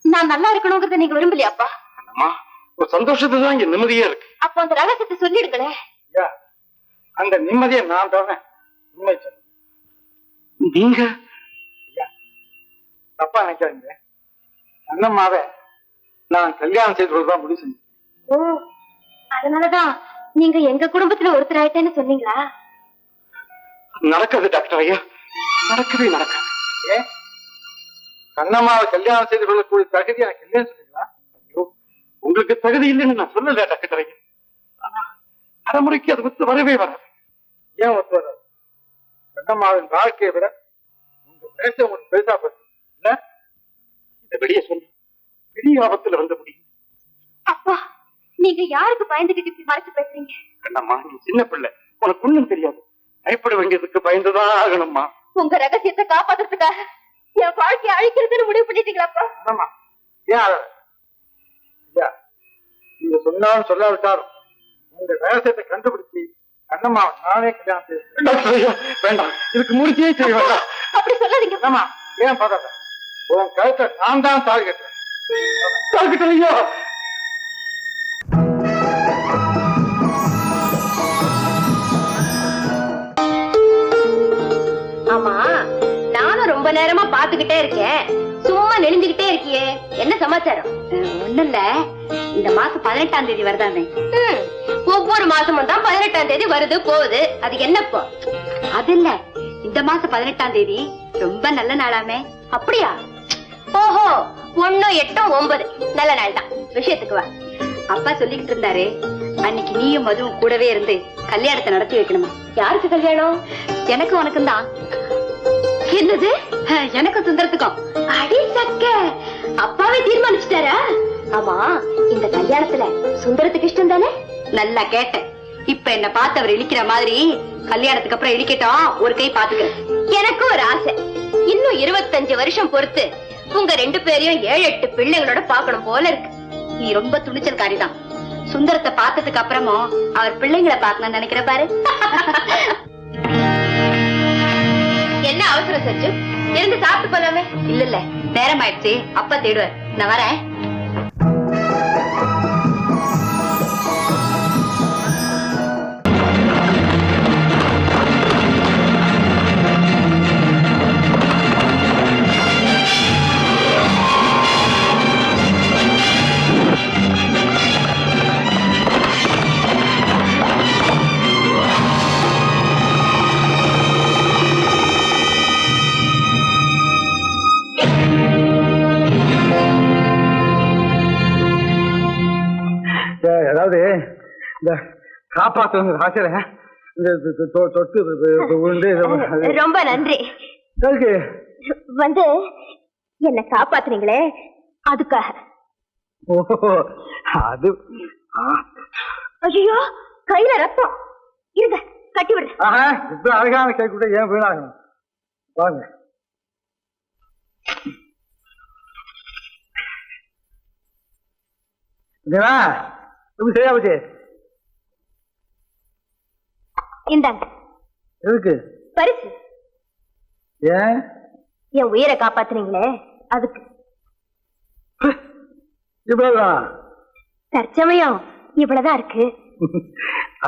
நான் நல்லா இருக்கணுங்கிறத நீங்க விரும்பலையாப்பா? அம்மா, ஒரு சந்தோஷத்தை தான் இங்க நிம்மதியா இருக்கு. அப்போ அந்த ரகசியத்தை சொல்லிடுங்களேன். அந்த நிம்மதியை நான் தரேன். உண்மை சொல்ல நீங்க ஐயா, தப்பா நினைக்காதீங்க. அண்ணம்மாவை நான் கல்யாணம் செய்து கொள்ளதான் முடிவு செஞ்சேன். ஓ, அதனாலதான் நீங்க எங்க குடும்பத்துல ஒருத்தர் ஆயிட்டேன்னு சொன்னீங்களா? நடக்காது டாக்டர் ஐயா, நடக்கவே நடக்காது. ஏன் கண்ணம்மாவை கல்யாணம் செய்து கொள்ளக்கூடிய தகுதி எனக்கு இல்லைன்னு சொன்னீங்களா? ஐயோ, உங்களுக்கு தகுதி இல்லைன்னு நான் சொல்லல டாக்டர் ஐயா. ஆனா நடைமுறைக்கு அது ஒத்து வரவே வராது. ஏன் ஒத்து வராது? கண்ணம்மாவின் வாழ்க்கையை விட உங்க பேச உங்களுக்கு பெருசா போச்சு இல்ல? இதை வெளியே சொல்லு, பெரிய ஆபத்துல வந்து முடியும். அப்பா, நீங்க யாருக்கு பயந்துகிட்டு இப்படி மறைச்சு பேசுறீங்க? கண்ணம்மா, நீ சின்ன பிள்ளை, உனக்கு ஒண்ணும் தெரியாது. பயப்பட வேண்டியதுக்கு பயந்துதான் ஆகணும்மா. உங்க ரகசியத்தை காப்பாத்துறதுக்காக என் வாழ்க்கையை அழிக்கிறதுன்னு முடிவு பண்ணிட்டீங்களாப்பா? ஆமா, ஏன் அழற? ஐயா, நீங்க சொன்னாலும் சொல்லாவிட்டாலும் உங்க ரகசியத்தை கண்டுபிடிச்சு கண்ணம்மா நானே கல்யாணம் செய்ய வேண்டாம். இதுக்கு முடிச்சே செய்ய வேண்டாம். அப்படி சொல்லாதீங்க. ஆமா, ஏன் பாதாத? உன் கழுத்தை நான் தான் தாழ் கட்டுறேன். ஐயா, ஆமா, நானும் ரொம்ப நேரமா பாத்துக்கிட்டே இருக்கேன். சும்மா நெளிஞ்சுக்கிட்டே இருக்கியே, என்ன சமாச்சாரம்? ஒண்ணும் இல்ல, இந்த மாசம் 18ஆம் தேதி வருதாமே. ஒவ்வொரு மாசமும் தான் 18ஆம் தேதி வருது போகுது, அது என்னப்போ? அது இல்ல, இந்த மாசம் 18ஆம் தேதி ரொம்ப நல்ல நாளாமே. அப்படியா? ஓஹோ, 1, 8, 9 நல்ல நாள் தான். விஷயத்துக்கு வா. அப்பா சொல்லிக்கிட்டு இருந்தாரு, அன்னைக்கு நீயும் மதுவும் கூடவே இருந்து கல்யாணத்தை நடத்தி வைக்கணுமா. யாருக்கு கல்யாணம்? எனக்கு உனக்கும் தான். என்னது? எனக்கும் சுந்தரத்துக்கும்? அடி சக்க, அப்பாவே தீர்மானிச்சுட்டாரா? ஆமா, இந்த கல்யாணத்துல சுந்தரத்துக்கு இஷ்டம் தானே? நல்லா கேட்டேன். இப்ப என்ன பார்த்து அவர் இழிக்கிற மாதிரி கல்யாணத்துக்கு அப்புறம் இழிக்கட்டும், ஒரு கை பாத்துக்கிறேன். எனக்கும் ஒரு ஆசை, இன்னும் 25 வருஷம் பொறுத்து உங்க 2 பேரையும் 7, 8 பிள்ளைங்களோட பாக்கணும் போல இருக்கு. நீ ரொம்ப துணிச்சல்காரிதான். சுந்தரத்தை பார்த்ததுக்கு அப்புறமும் அவர் பிள்ளைங்களை பார்க்கணும்னு நினைக்கிற பாரு. என்ன அவசரம் சச்சு? இருந்து சாப்பிட்டு போலாமே. இல்ல இல்ல, நேரம் ஆயிடுச்சு, அப்பா தேடுவார். நான் வரேன். அதாவது இந்த காப்பாத்து ஆசையில இந்த தொட்டு உருண்டு ரொம்ப நன்றி. வந்து என்ன காப்பாத்துறீங்களே, அதுக்காக. ஓ, அது ஐயோ, கையில ரத்தம். இருங்க, கட்டி விடுறேன். ஆஹா, இப்ப அழகான கை கூட ஏன் வீணாகணும்? வாங்க. இப்படி சரியா போச்சு. இந்தாங்க எதுக்கு? பரிசு. ஏன்? என் உயிரை காப்பாத்துறீங்களே, அதுக்கு. இவ்வளவுதான்? தற்சமயம் இவ்வளவுதான் இருக்கு.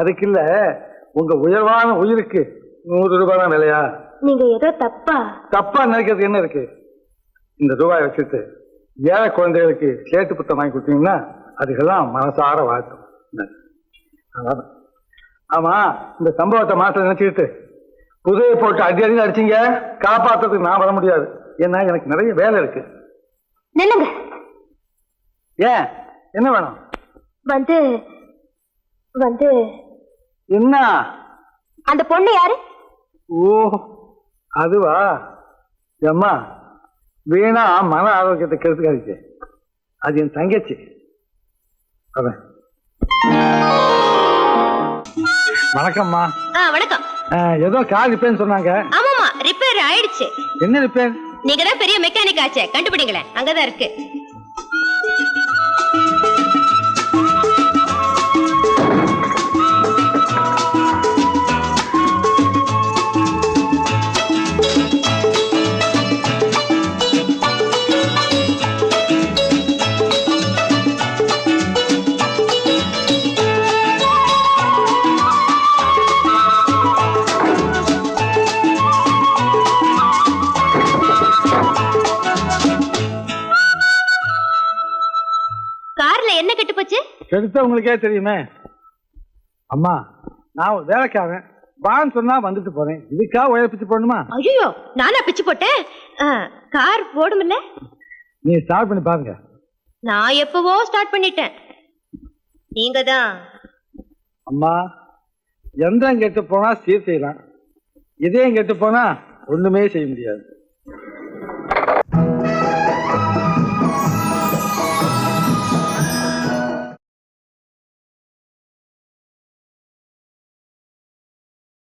அதுக்கு இல்ல, உங்க உயர்வான உயிருக்கு 100 ரூபாய் தான் விலையா? நீங்க ஏதோ தப்பா நினைக்கிறதுக்கு என்ன இருக்கு? இந்த ரூபாய் வச்சுட்டு ஏழை குழந்தைகளுக்கு சேட்டு புத்தம் வாங்கி கொடுத்தீங்கன்னா அதுக்கெல்லாம் மனசார வாழ்த்தும். ஆமா, இந்த சம்பவத்தை மாற்ற நினைச்சுக்கிட்டு புதையை போட்டு அடி அடி அடிச்சீங்க. காப்பாத்துறதுக்கு நான் வர முடியாது, ஏன்னா எனக்கு நிறைய வேலை இருக்கு. நில்லுங்க. ஏன், என்ன வேணும்? வந்து வந்து என்ன? அந்த பொண்ணு யாரு? ஓ, அதுவா? அம்மா, வீணா மன ஆரோக்கியத்தை கெடுத்துக்காதீங்க. அது என் தங்கச்சி. வணக்கம்மா. வணக்கம். ஏதோ கார் ரிப்பேர்னு சொன்னாங்க. ஆமாமா, ரிப்பேர் ஆயிடுச்சு. என்ன ரிப்பேர்? நீங்க தான் பெரிய மெக்கானிக் ஆச்சே, கண்டுபிடிங்களேன். அங்கதான் இருக்கு. எடுத்த உங்களுக்கே தெரியுமே. அம்மா, நான் ஒரு வேலைக்காரன், வான்னு சொன்னா வந்துட்டு போறேன். இதுக்கா உயர பிச்சு போடணுமா? ஐயோ, நானா பிச்சு போட்டேன்? கார் போடுமில்ல? நீ ஸ்டார்ட் பண்ணி பாருங்க. நான் எப்பவோ ஸ்டார்ட் பண்ணிட்டேன். நீங்க தான். அம்மா, எந்திரம் கெட்டு போனா சீர் செய்யலாம், இதயம் கெட்டு போனா ஒண்ணுமே செய்ய முடியாது.